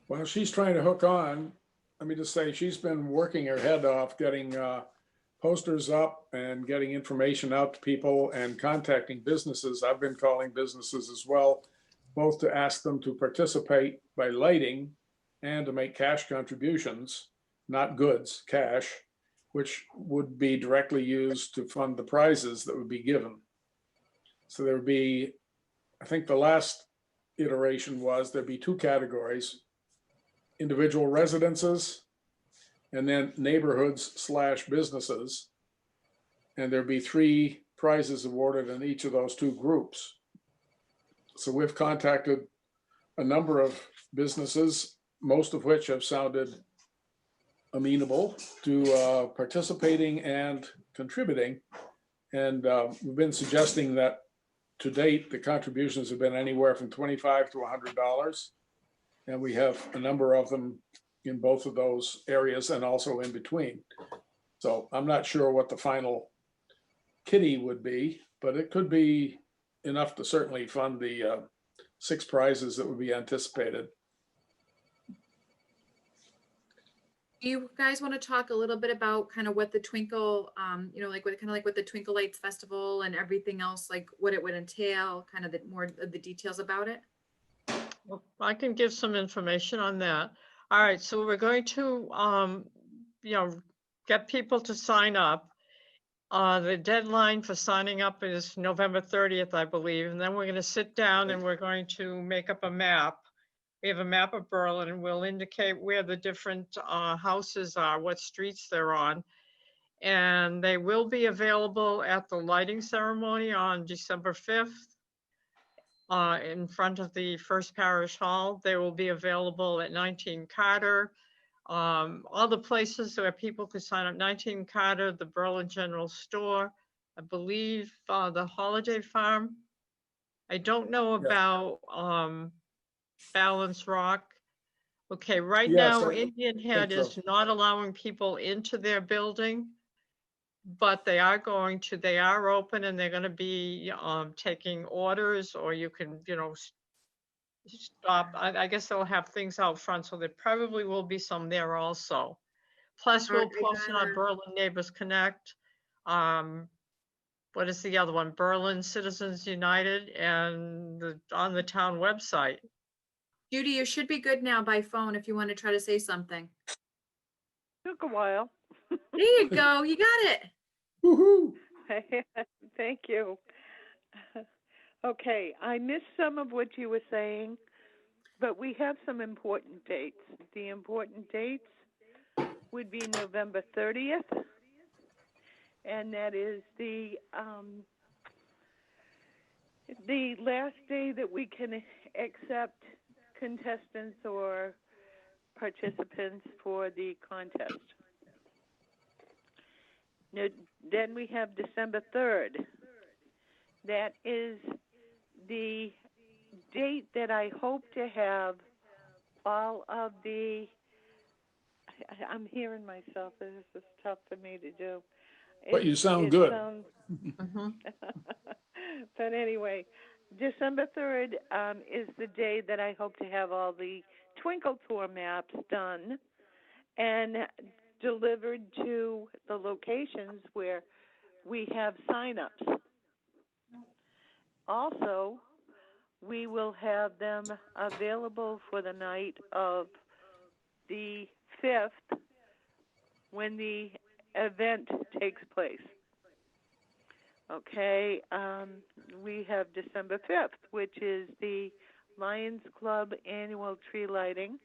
While she's trying to hook on, let me just say, she's been working her head off getting posters up and getting information out to people and contacting businesses. I've been calling businesses as well, both to ask them to participate by lighting and to make cash contributions, not goods, cash, which would be directly used to fund the prizes that would be given. So there would be, I think the last iteration was there'd be two categories: individual residences and then neighborhoods/businesses. And there'd be 3 prizes awarded in each of those 2 groups. So we've contacted a number of businesses, most of which have sounded amenable to participating and contributing. And we've been suggesting that to date, the contributions have been anywhere from $25 to $100. And we have a number of them in both of those areas and also in between. So I'm not sure what the final kitty would be, but it could be enough to certainly fund the 6 prizes that would be anticipated. Do you guys want to talk a little bit about kind of what the Twinkle, like what kind of like what the Twinkle Lights Festival and everything else, like what it would entail, kind of the more of the details about it? Well, I can give some information on that. All right, so we're going to, get people to sign up. The deadline for signing up is November 30th, I believe, and then we're going to sit down and we're going to make up a map. We have a map of Berlin and we'll indicate where the different houses are, what streets they're on. And they will be available at the lighting ceremony on December 5th. In front of the First Parish Hall. They will be available at 19 Carter, all the places where people could sign up, 19 Carter, the Berlin General Store, I believe the Holiday Farm. I don't know about Balance Rock. Okay, right Yes, now I Indian Head think so. is not allowing people into their building, but they are open and they're going to be taking orders, or you can, stop. I guess they'll have things out front, so there probably will be some there also. Plus, All we'll right, I post it on gotta- Berlin Neighbors Connect. What is the other one? Berlin Citizens United, and on the town website. Judy, you should be good now by phone if you want to try to say something. Took a while. There you go. You got it. Woohoo! Thank you. Okay, I missed some of what you were saying, but we have some important dates. The important dates would be November 30th, and that is the last day that we can accept contestants or participants for the contest. Then we have December 3rd. That is the date that I hope to have all of the, I'm hearing myself, this is tough for me to do. But you sound good. But anyway, December 3rd is the day that I hope to have all the Twinkle Tour maps done and delivered to the locations where we have signups. also, we will have them available for the night of the 5th when the event takes place. Okay, we have December 5th, which is the Lions Club annual tree lighting.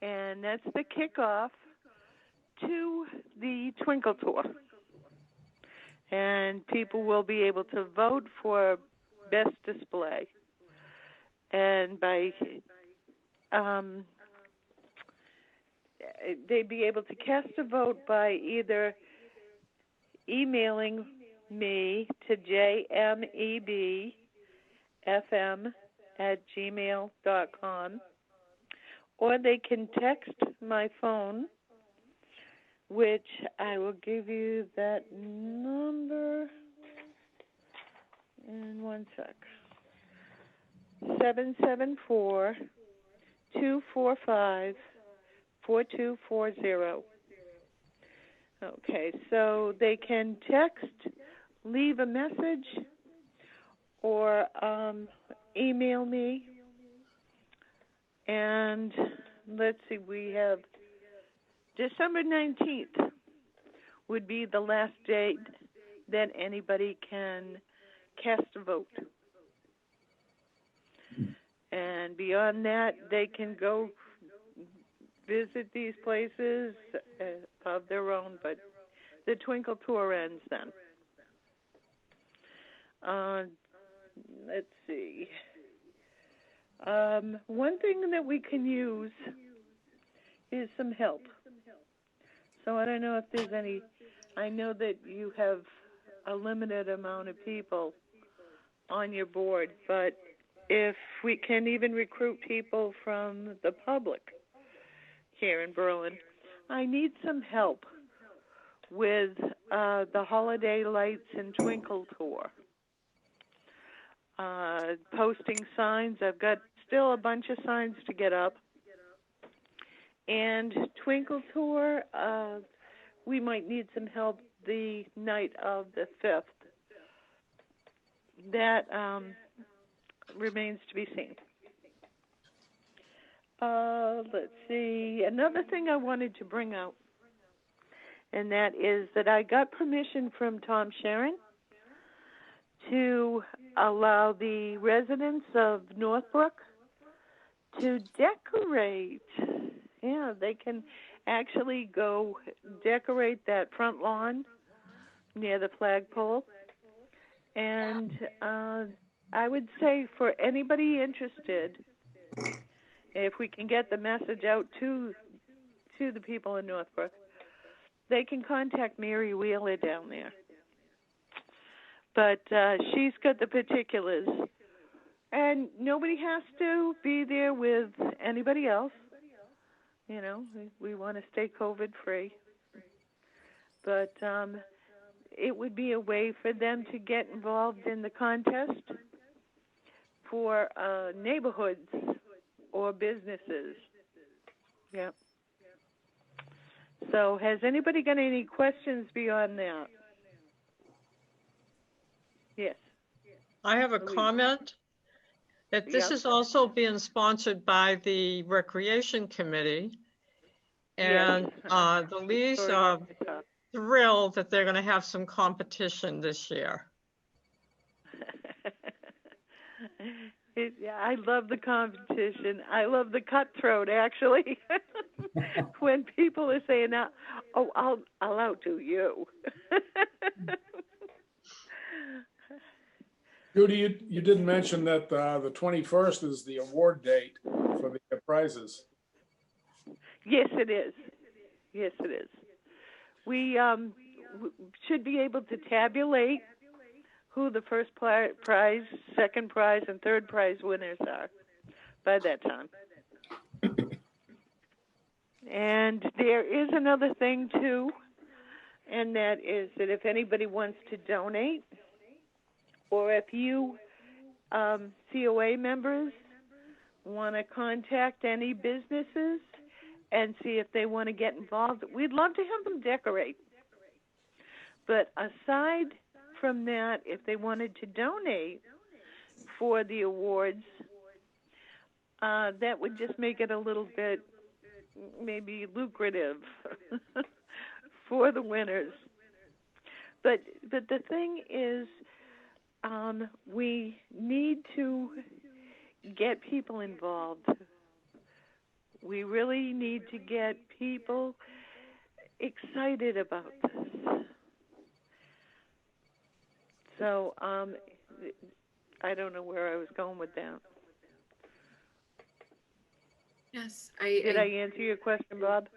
And that's the kickoff to the Twinkle Tour. And people will be able to vote for best display. And by they'd be able to cast a vote by either emailing me to jmebfm@gmail.com, or they can text my phone, which I will give you that number in 1 sec. 774-245-4240. Okay, so they can text, leave a message, or email me. And let's see, we have December 19th would be the last date that anybody can cast a vote. And beyond that, they can go visit these places of their own, but the Twinkle Tour ends then. Let's see. One thing that we can use is some help. So I don't know if there's any, I know that you have a limited amount of people on your board, but if we can even recruit people from the public here in Berlin, I need some help with the Holiday Lights and Twinkle Tour. Posting signs. I've got still a bunch of signs to get up. And Twinkle Tour, we might need some help the night of the 5th. That remains to be seen. Let's see. Another thing I wanted to bring out, and that is that I got permission from Tom Sharon to allow the residents of Northbrook to decorate. Yeah, they can actually go decorate that front lawn near the flagpole. And I would say for anybody interested, if we can get the message out to the people in Northbrook, they can contact Mary Wheeler down there. But she's got the particulars. And nobody has to be there with anybody else. You know, we want to stay COVID-free. But it would be a way for them to get involved in the contest for neighborhoods or businesses. Yeah. So has anybody got any questions beyond that? Yes. I have a comment that this Yep. is also being sponsored by the Recreation Committee. And Yes. the Lees Sorry, are Jessica. thrilled that they're going to have some competition this year. Yeah, I love the competition. I love the cutthroat, actually. When people are saying, "Oh, I'll outdo you." Judy, you didn't mention that the 21st is the award date for the prizes. Yes, it is. Yes, it is. We should be able to tabulate who the first prize, second prize, and third prize winners are by that time. And there is another thing, too, and that is that if anybody wants to donate, or if you COA members want to contact any businesses and see if they want to get involved, we'd love to have them decorate. But aside from that, if they wanted to donate for the awards, that would just make it a little bit maybe lucrative for the winners. But the thing is, we need to get people involved. We really need to get people excited about this. So I don't know where I was going with that. Yes, Did I answer your question, Bob?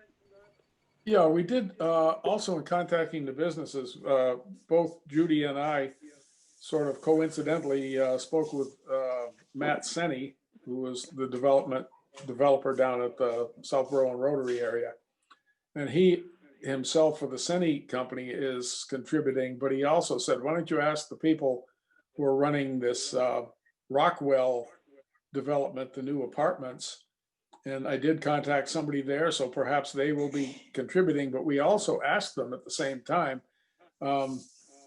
Yeah, we did, also in contacting the businesses, both Judy and I sort of coincidentally spoke with Matt Senni, who was the developer down at the South Berlin Rotary area. And he himself for the Senni company is contributing, but he also said, why don't you ask the people who are running this Rockwell development, the new apartments. And I did contact somebody there, so perhaps they will be contributing, but we also asked them at the same time,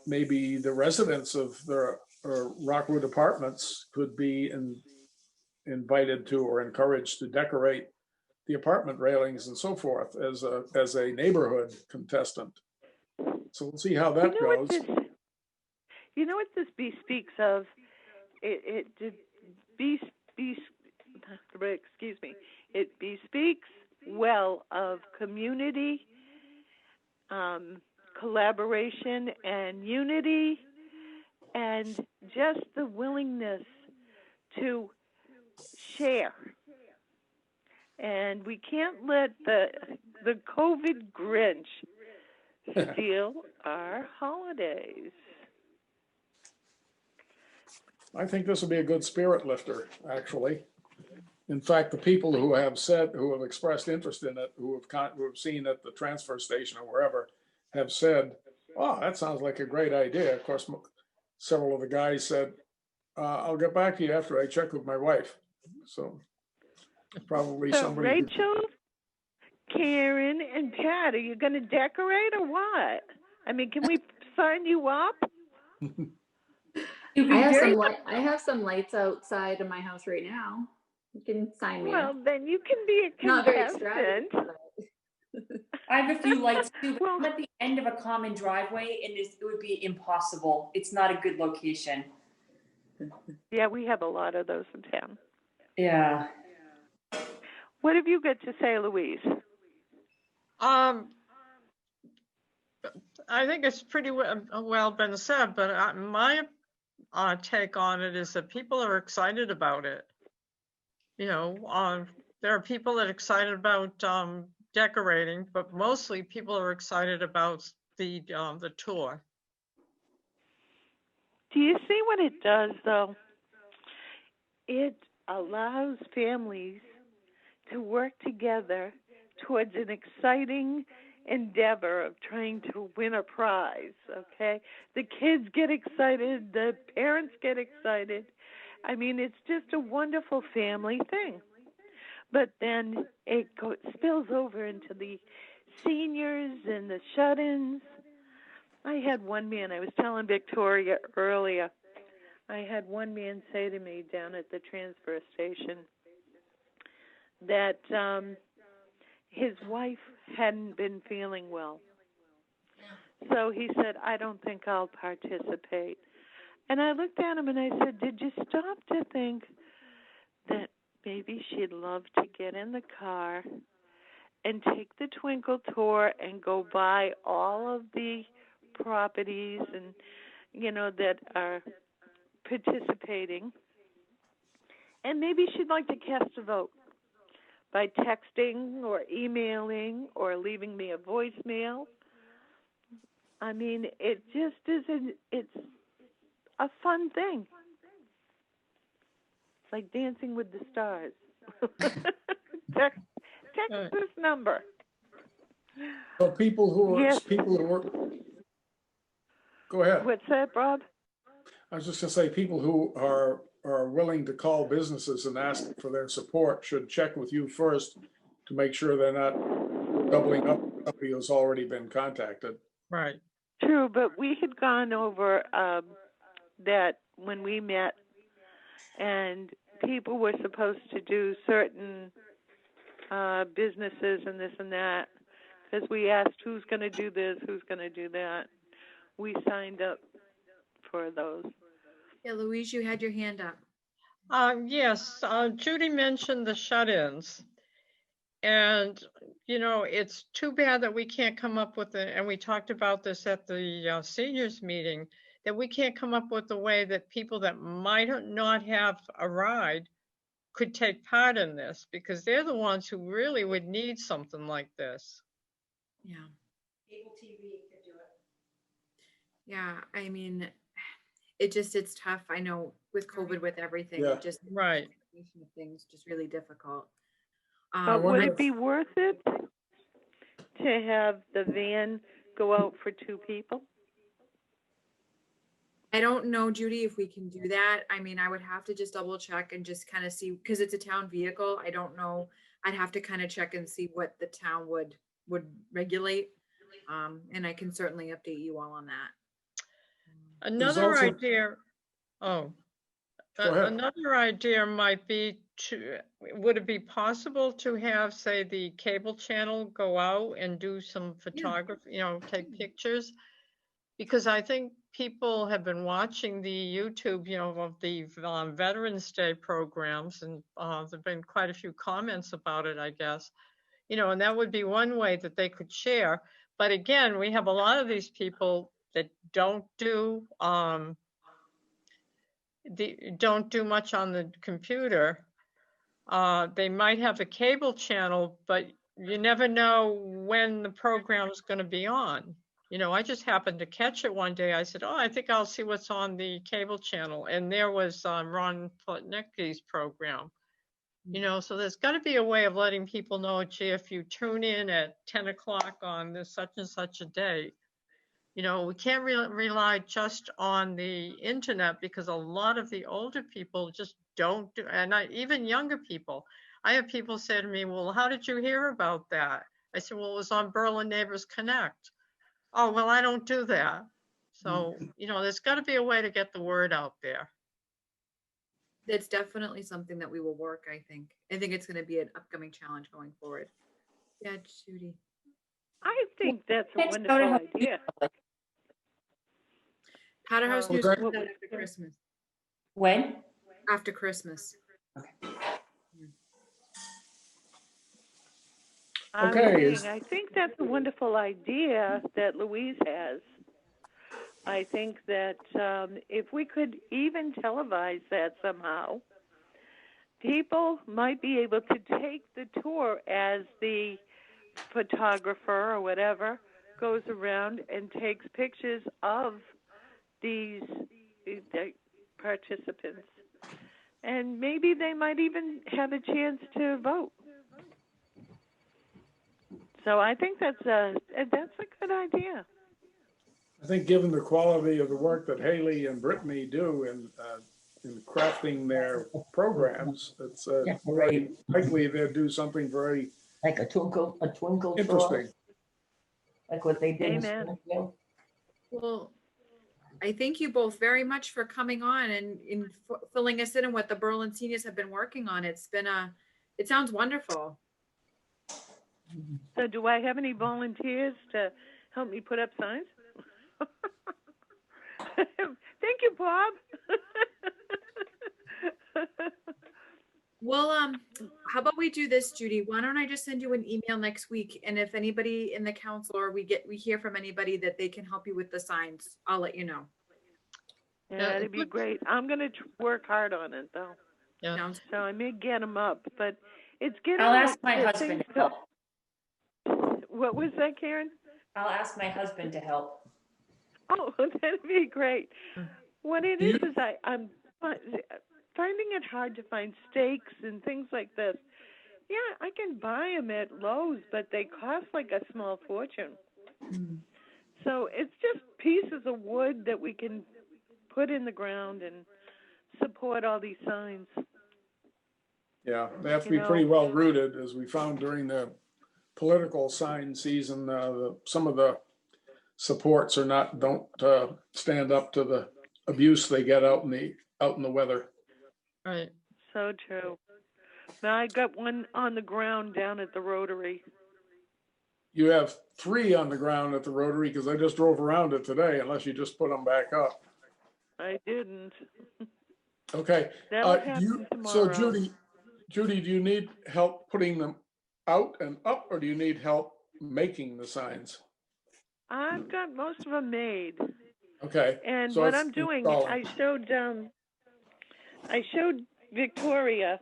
maybe the residents of the Rockwood Apartments could be invited to or encouraged to decorate the apartment railings and so forth as a neighborhood contestant. So we'll see how that goes. You know what this bespeaks of? It bespeaks well of community, collaboration and unity, and just the willingness to share. And we can't let the COVID Grinch steal our holidays. I think this will be a good spirit lifter, actually. In fact, the people who have expressed interest in it, who have seen at the transfer station or wherever, have said, "Oh, that sounds like a great idea." Of course, several of the guys said, "I'll get back to you after I check with my wife." So probably So somebody. Rachel, Karen, and Pat, are you going to decorate or what? I mean, can we sign you up? I have some lights outside of my house right now. You can sign me Well, up. then you can be a Not very contestant. extravagant, but I have a few lights too, but Well- I'm at the end of a common driveway and it would be impossible. It's not a good location. Yeah, we have a lot of those in town. Yeah. What have you got to say, Louise? I think it's pretty well been said, but my take on it is that people are excited about it. You know, there are people that are excited about decorating, but mostly people are excited about the tour. Do you see what it does, though? It allows families to work together towards an exciting endeavor of trying to win a prize, okay? The kids get excited, the parents get excited. I mean, it's just a wonderful family thing. But then it spills over into the seniors and the shut-ins. I had one man, I was telling Victoria earlier, I had one man say to me down at the transfer station that his wife hadn't been feeling well. So he said, I don't think I'll participate. And I looked at him and I said, did you stop to think that maybe she'd love to get in the car and take the Twinkle Tour and go by all of the properties and, you know, that are participating? And maybe she'd like to cast a vote by texting or emailing or leaving me a voicemail. I mean, it just it's a fun thing. It's like Dancing with the Stars. Text this number. So people who are, Yes. Go ahead. What's that, Bob? I was just gonna say, people who are willing to call businesses and ask for their support should check with you first to make sure they're not doubling up somebody who's already been contacted. Right. True, but we had gone over that when we met, and people were supposed to do certain businesses and this and that, because we asked who's going to do this, who's going to do that. We signed up for those. Yeah, Louise, you had your hand up. Yes, Judy mentioned the shut-ins. And, you know, it's too bad that we can't come up with it. And we talked about this at the seniors meeting, that we can't come up with a way that people that might not have a ride could take part in this, because they're the ones who really would need something like this. Yeah. Yeah, I mean, it's tough. I know with COVID, with everything, Yeah. it just Right. things just really difficult. But would wonder it if- be worth it to have the van go out for 2 people? I don't know, Judy, if we can do that. I mean, I would have to just double check and just kind of see, because it's a town vehicle. I don't know. I'd have to kind of check and see what the town would regulate. And I can certainly update you all on that. Another also- idea, oh, Go ahead. another idea might be would it be possible to have, say, the cable channel go out and do some photography, you know, take pictures? Because I think people have been watching the YouTube, you know, of the Veterans Day programs, and there've been quite a few comments about it, I guess. You know, and that would be one way that they could share. But again, we have a lot of these people that don't do much on the computer. They might have a cable channel, but you never know when the program's going to be on. You know, I just happened to catch it one day. I said, "Oh, I think I'll see what's on the cable channel," and there was Ron Plotnicki's program. You know, so there's got to be a way of letting people know, gee, if you tune in at 10 o'clock on this such and such a day. You know, we can't rely just on the internet, because a lot of the older people just don't do, and even younger people. I have people say to me, "Well, how did you hear about that?" I said, "Well, it was on Berlin Neighbors Connect." "Oh, well, I don't do that." So, you know, there's got to be a way to get the word out there. It's definitely something that we will work, I think. I think it's going to be an upcoming challenge going forward. Yeah, Judy. I think that's a Let's go to wonderful help you. idea. Powderhouse News Okay. comes out after Christmas. When? After Christmas. I was Okay, saying, I think that's a wonderful idea that Louise has. I think that if we could even televise that somehow, people might be able to take the tour as the photographer or whatever goes around and takes pictures of these participants. And maybe they might even have a chance to vote. So I think that's a good idea. I think given the quality of the work that Haley and Brittany do in crafting their programs, it's very likely they'll do something very Like a twinkle tour, interesting. like what they did in Amen. Springfield. Well, I thank you both very much for coming on and in filling us in on what the Berlin seniors have been working on. It sounds wonderful. So do I have any volunteers to help me put up signs? Thank you, Bob. Well, how about we do this, Judy? Why don't I just send you an email next week? And if anybody in the council or we hear from anybody that they can help you with the signs, I'll let you know. Yeah, that'd be great. I'm going to work hard on it, though. Yeah. Sounds So I may get them up, but it's getting. I'll ask my the husband things to help. What was that, Karen? I'll ask my husband to help. Oh, that'd be great. What it is I'm finding it hard to find steaks and things like this. Yeah, I can buy them at Lowe's, but they cost like a small fortune. So it's just pieces of wood that we can put in the ground and support all these signs. Yeah, they have to be pretty well rooted, as we found during the political sign season. Some of the supports or not, don't stand up to the abuse they get out in the weather. Right. So true. Now I got one on the ground down at the Rotary. You have 3 on the ground at the Rotary, because I just drove around it today, unless you just put them back up. I didn't. Okay. That'll Do happen you, tomorrow. so Judy, do you need help putting them out and up, or do you need help making the signs? I've got most of them made. Okay. And so what it's I'm doing, installing. I showed Victoria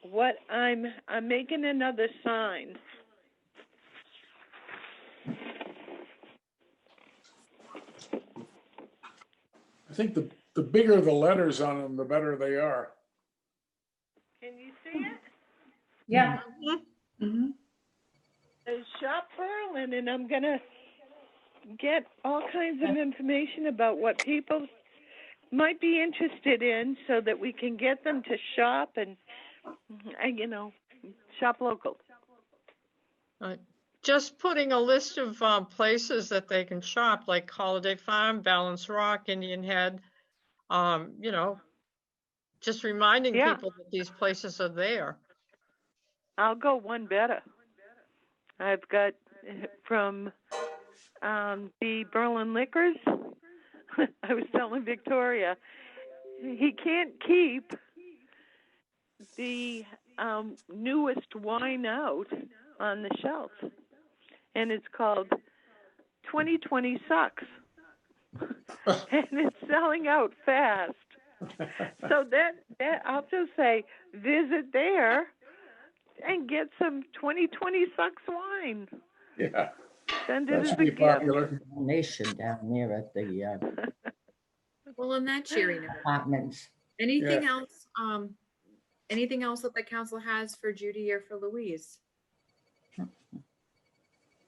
what I'm making another sign. I think the bigger the letters on them, the better they are. Can you see it? Yeah. Mm-hmm. It's Shop Berlin, and I'm gonna get all kinds of information about what people might be interested in, so that we can get them to shop and shop local. Right. Just putting a list of places that they can shop, like Holiday Farm, Balance Rock, Indian Head. Just reminding Yeah. people that these places are there. I'll go one better. I've got from the Berlin Liquors. I was telling Victoria, he can't keep the newest wine out on the shelf, and it's called 2020 Sucks, and it's selling out fast. So that I'll just say, visit there and get some 2020 Sucks wine. Yeah, Send it that as should a be gift. popular. Nation down there at the Well, on that cheery note, apartments. anything else, anything else that the council has for Judy or for Louise?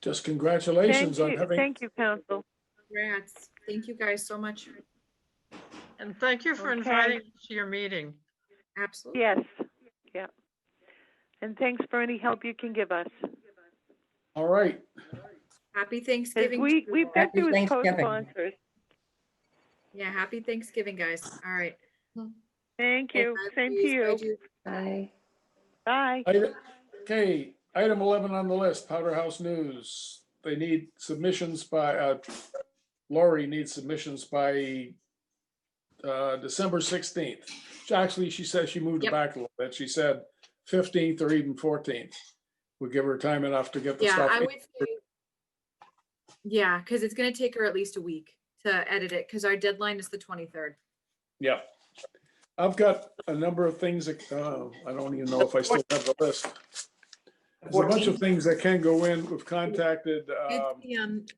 Just congratulations on having. Thank you, Council. Congrats. Thank you guys so much. And thank you for Okay. inviting us to your meeting. Absolutely. Yes. Yeah. And thanks for any help you can give us. All right. Happy 'Cause Thanksgiving. we've to you all. got Happy to as Thanksgiving. co-sponsors. Yeah, happy Thanksgiving, guys. All right. Thank you. Bye, Same to Louise. Bye, you. Judy. Bye. Bye. Okay, item 11 on the list, Powder House News. They need submissions by, Lori needs submissions by December 16th. Actually, she said she moved it Yep. back a little bit. She said 15th or even 14th. Would give her time enough to get the Yeah, stuff. I would say, yeah, because it's going to take her at least a week to edit it because our deadline is the 23rd. Yeah. I've got a number of things that, I don't even know if I still have the list. There's a bunch of things that can go in. We've contacted, It's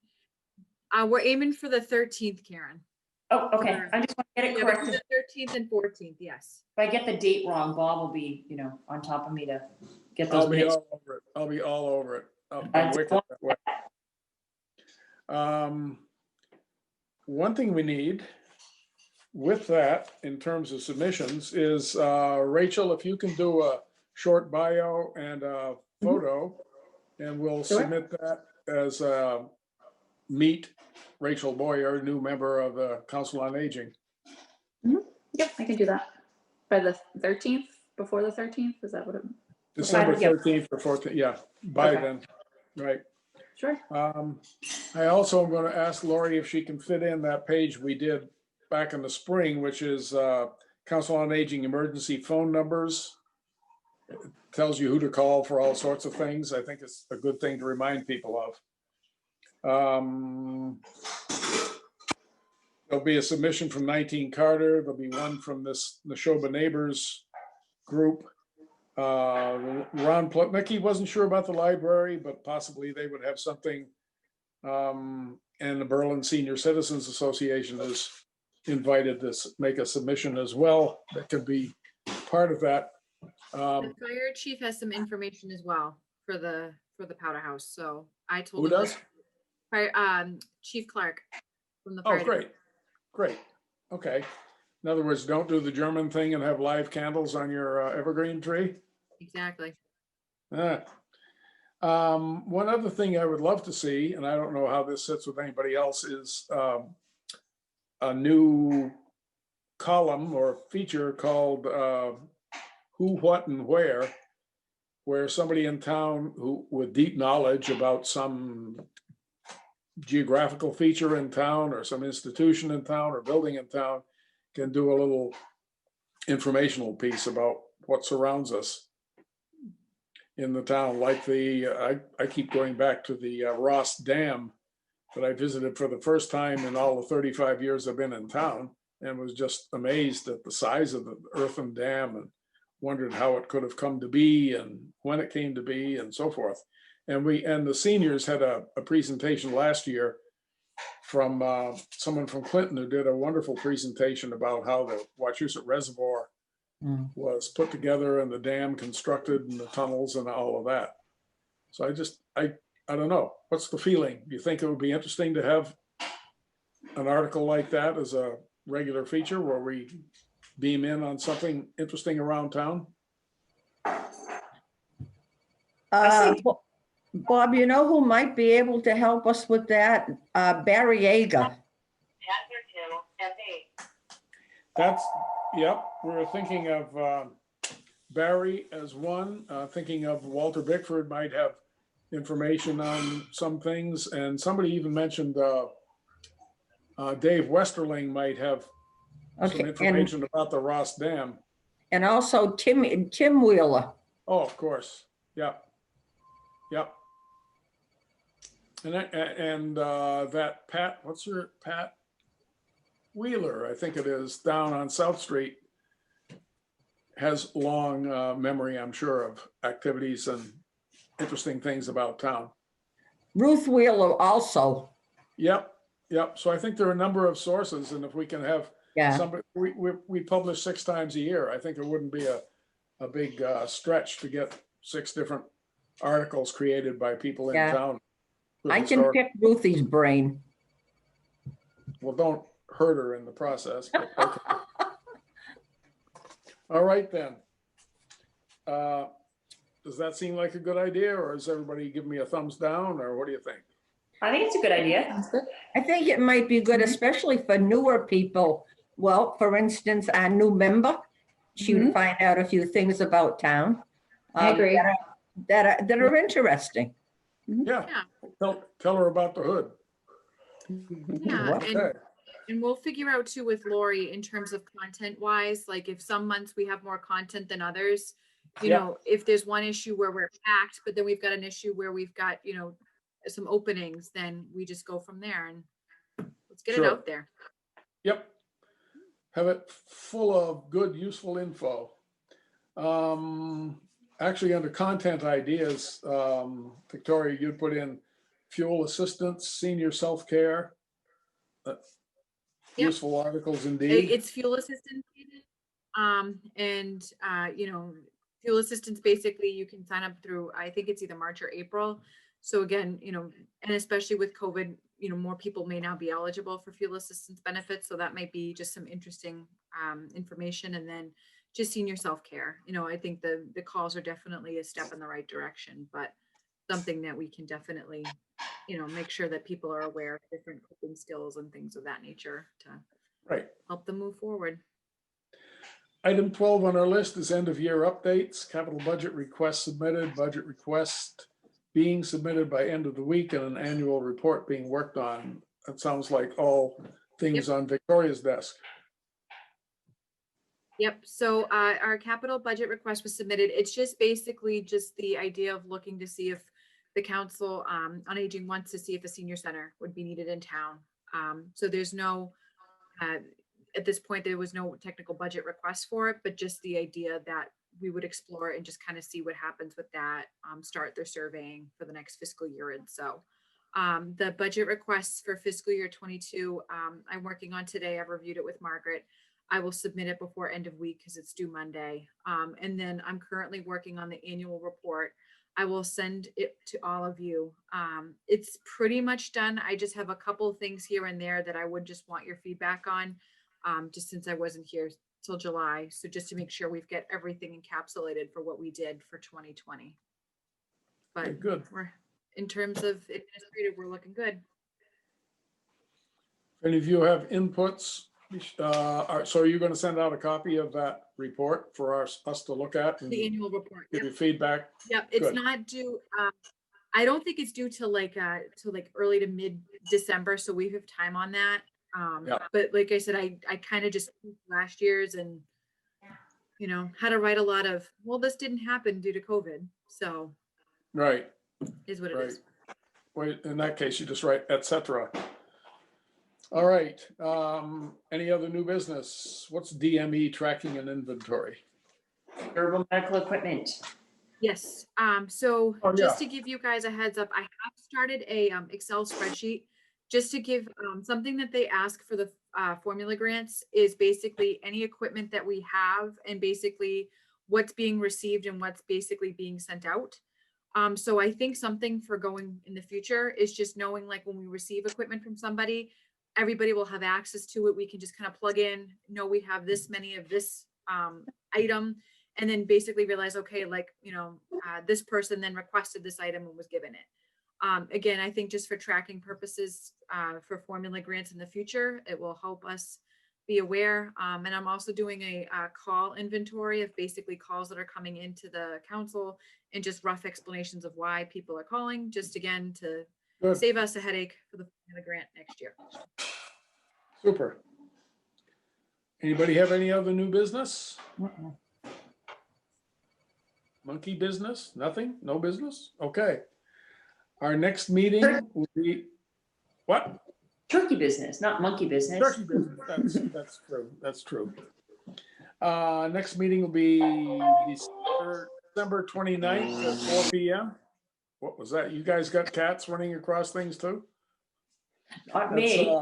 we're aiming for the 13th, Karen. Oh, okay. I just want to get it Yeah, corrected. the 13th and 14th, yes. If I get the date wrong, Bob will be, on top of me to get I'll those be minutes. all over it. I'll be all over it. I'm That's wicked that way. One thing we need with that in terms of submissions is, Rachel, if you can do a short bio and a photo, and we'll Sure. submit that as meet Rachel Boyer, new member of the Council on Aging. Yep, I can do that. By the 13th, before the 13th, is that what it? December Yep. 13th or 14th, yeah, by Okay. then, right. Sure. I also am going to ask Lori if she can fit in that page we did back in the spring, which is Council on Aging emergency phone numbers. It tells you who to call for all sorts of things. I think it's a good thing to remind people of. There'll be a submission from 19 Carter. There'll be one from this Neshoba Neighbors group. Ron Plutnicki wasn't sure about the library, but possibly they would have something. And the Berlin Senior Citizens Association is invited to make a submission as well. That could be part of that. The fire chief has some information as well for the Powder House. So I told Who him. does? Chief Clark from the Oh, fire. great, great. Okay. In other words, don't do the German thing and have live candles on your evergreen tree. Exactly. One other thing I would love to see, and I don't know how this sits with anybody else, is a new column or feature called Who, What, and where somebody in town who with deep knowledge about some geographical feature in town or some institution in town or building in town can do a little informational piece about what surrounds us in the town, like I keep going back to the Ross Dam that I visited for the first time in all the 35 years I've been in town, and was just amazed at the size of the earthen dam and wondered how it could have come to be and when it came to be and so forth. And the seniors had a presentation last year from someone from Clinton who did a wonderful presentation about how the Wachusett Reservoir was put together and the dam constructed and the tunnels and all of that. So I don't know. What's the feeling? Do you think it would be interesting to have an article like that as a regular feature where we beam in on something interesting around town? Bob, you know who might be able to help us with that? Barry Yeager. That's, yep, we were thinking of Barry as one, thinking of Walter Bickford might have information on some things, and somebody even mentioned Dave Westerling might have some information about the Ross Dam. And also Tim Wheeler. Oh, of course, yep, yep. And that Pat, Pat Wheeler, I think it is, down on South Street, has long memory, I'm sure, of activities and interesting things about town. Ruth Wheeler also. Yep, yep. So I think there are a number of sources, and if we can have somebody, we publish 6 times a year. I think it wouldn't be a big stretch to get 6 different articles created by people in town. I can pick Ruthie's brain. Well, don't hurt her in the process. But okay. All right, then. Does that seem like a good idea, or is everybody giving me a thumbs down, or what do you think? I think it's a good idea. I think it might be good, especially for newer people. Well, for instance, our new member, she would find out a few things about town. I agree. That are interesting. Yeah. Tell her about the hood. Yeah, Okay. and we'll figure out too with Lori in terms of content wise, like if some months we have more content than others, you know, if there's one issue where we're packed, but then we've got an issue where we've got, you know, some openings, then we just go from there and let's get it out there. Yep. Have it full of good, useful info. Actually, under content ideas, Victoria, you put in fuel assistance, senior self-care. Useful articles indeed. It's fuel assistance. You know, fuel assistance, basically you can sign up through, I think it's either March or April. So again, you know, and especially with COVID, you know, more people may now be eligible for fuel assistance benefits. So that might be just some interesting information. And then just senior self-care. You know, I think the calls are definitely a step in the right direction, but something that we can definitely, you know, make sure that people are aware of different coping skills and things of that nature to help them move forward. Item 12 on our list is end of year updates, capital budget request submitted, budget request being submitted by end of the week, and an annual report being worked on. That sounds like all things on Victoria's desk. Yep. So our capital budget request was submitted. It's just basically just the idea of looking to see if the Council on Aging wants to see if a senior center would be needed in town. So there's no, at this point, there was no technical budget request for it, but just the idea that we would explore and just kind of see what happens with that, start their surveying for the next fiscal year. And so the budget requests for fiscal year 22, I'm working on today. I've reviewed it with Margaret. I will submit it before end of week because it's due Monday. And then I'm currently working on the annual report. I will send it to all of you. It's pretty much done. I just have a couple of things here and there that I would just want your feedback on, just since I wasn't here till July. So just to make sure we've got everything encapsulated for what we did for 2020. Okay, but good. we're, in terms of administrative, we're looking good. If any of you have inputs, so you're going to send out a copy of that report for us to look at and The annual report. give Yep. you feedback? Yep. It's Good. not due, I don't think it's due till like early to mid-December. So we have time on that. Yeah. But like I said, I kind of just last year's and, had to write a lot of, well, this didn't happen due to COVID. So Right, is what it right. is. Wait, in that case, you just write et cetera. All right, any other new business? What's DME tracking and inventory? Durable medical equipment. Yes, so Oh, just yeah. to give you guys a heads up, I have started a Excel spreadsheet just to give something that they ask for the formula grants is basically any equipment that we have and basically what's being received and what's basically being sent out. So I think something for going in the future is just knowing like when we receive equipment from somebody, everybody will have access to it. We can just kind of plug in, know we have this many of this item, and then basically realize, okay, like, this person then requested this item and was given it. Again, I think just for tracking purposes, for formula grants in the future, it will help us be aware. And I'm also doing a call inventory of basically calls that are coming into the council and just rough explanations of why people are calling, just again, to Good, save us a headache for the formula grant next year. super. Anybody have any other new business? Monkey business? Nothing? No business? Okay. Our next meeting will be, what? Turkey business, not monkey business. Turkey business, that's true, that's true. Next meeting will be December 29th at 4 p.m. What was that? You guys got cats running across things too? Not That's, me.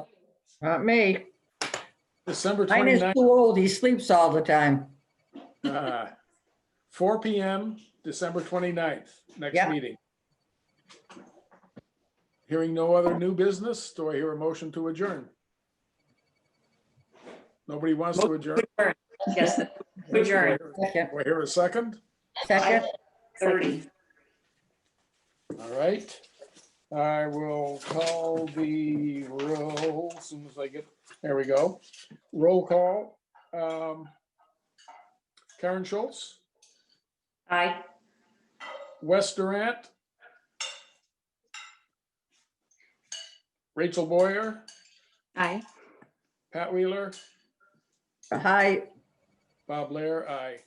Not me. December Mine is 29th, too old. He sleeps all the time. 4 p.m., December 29th, next Yeah. meeting. Hearing no other new business, do I hear a motion to adjourn? Nobody wants to adjourn? Yes, adjourn. Second. Do I hear a second? Second. 30. All right. I will call the roll as soon as I get, there we go. Roll call. Karen Schultz, Aye. Wes Durant, Rachel Boyer, Aye. Pat Wheeler, Hi. Bob Blair, aye.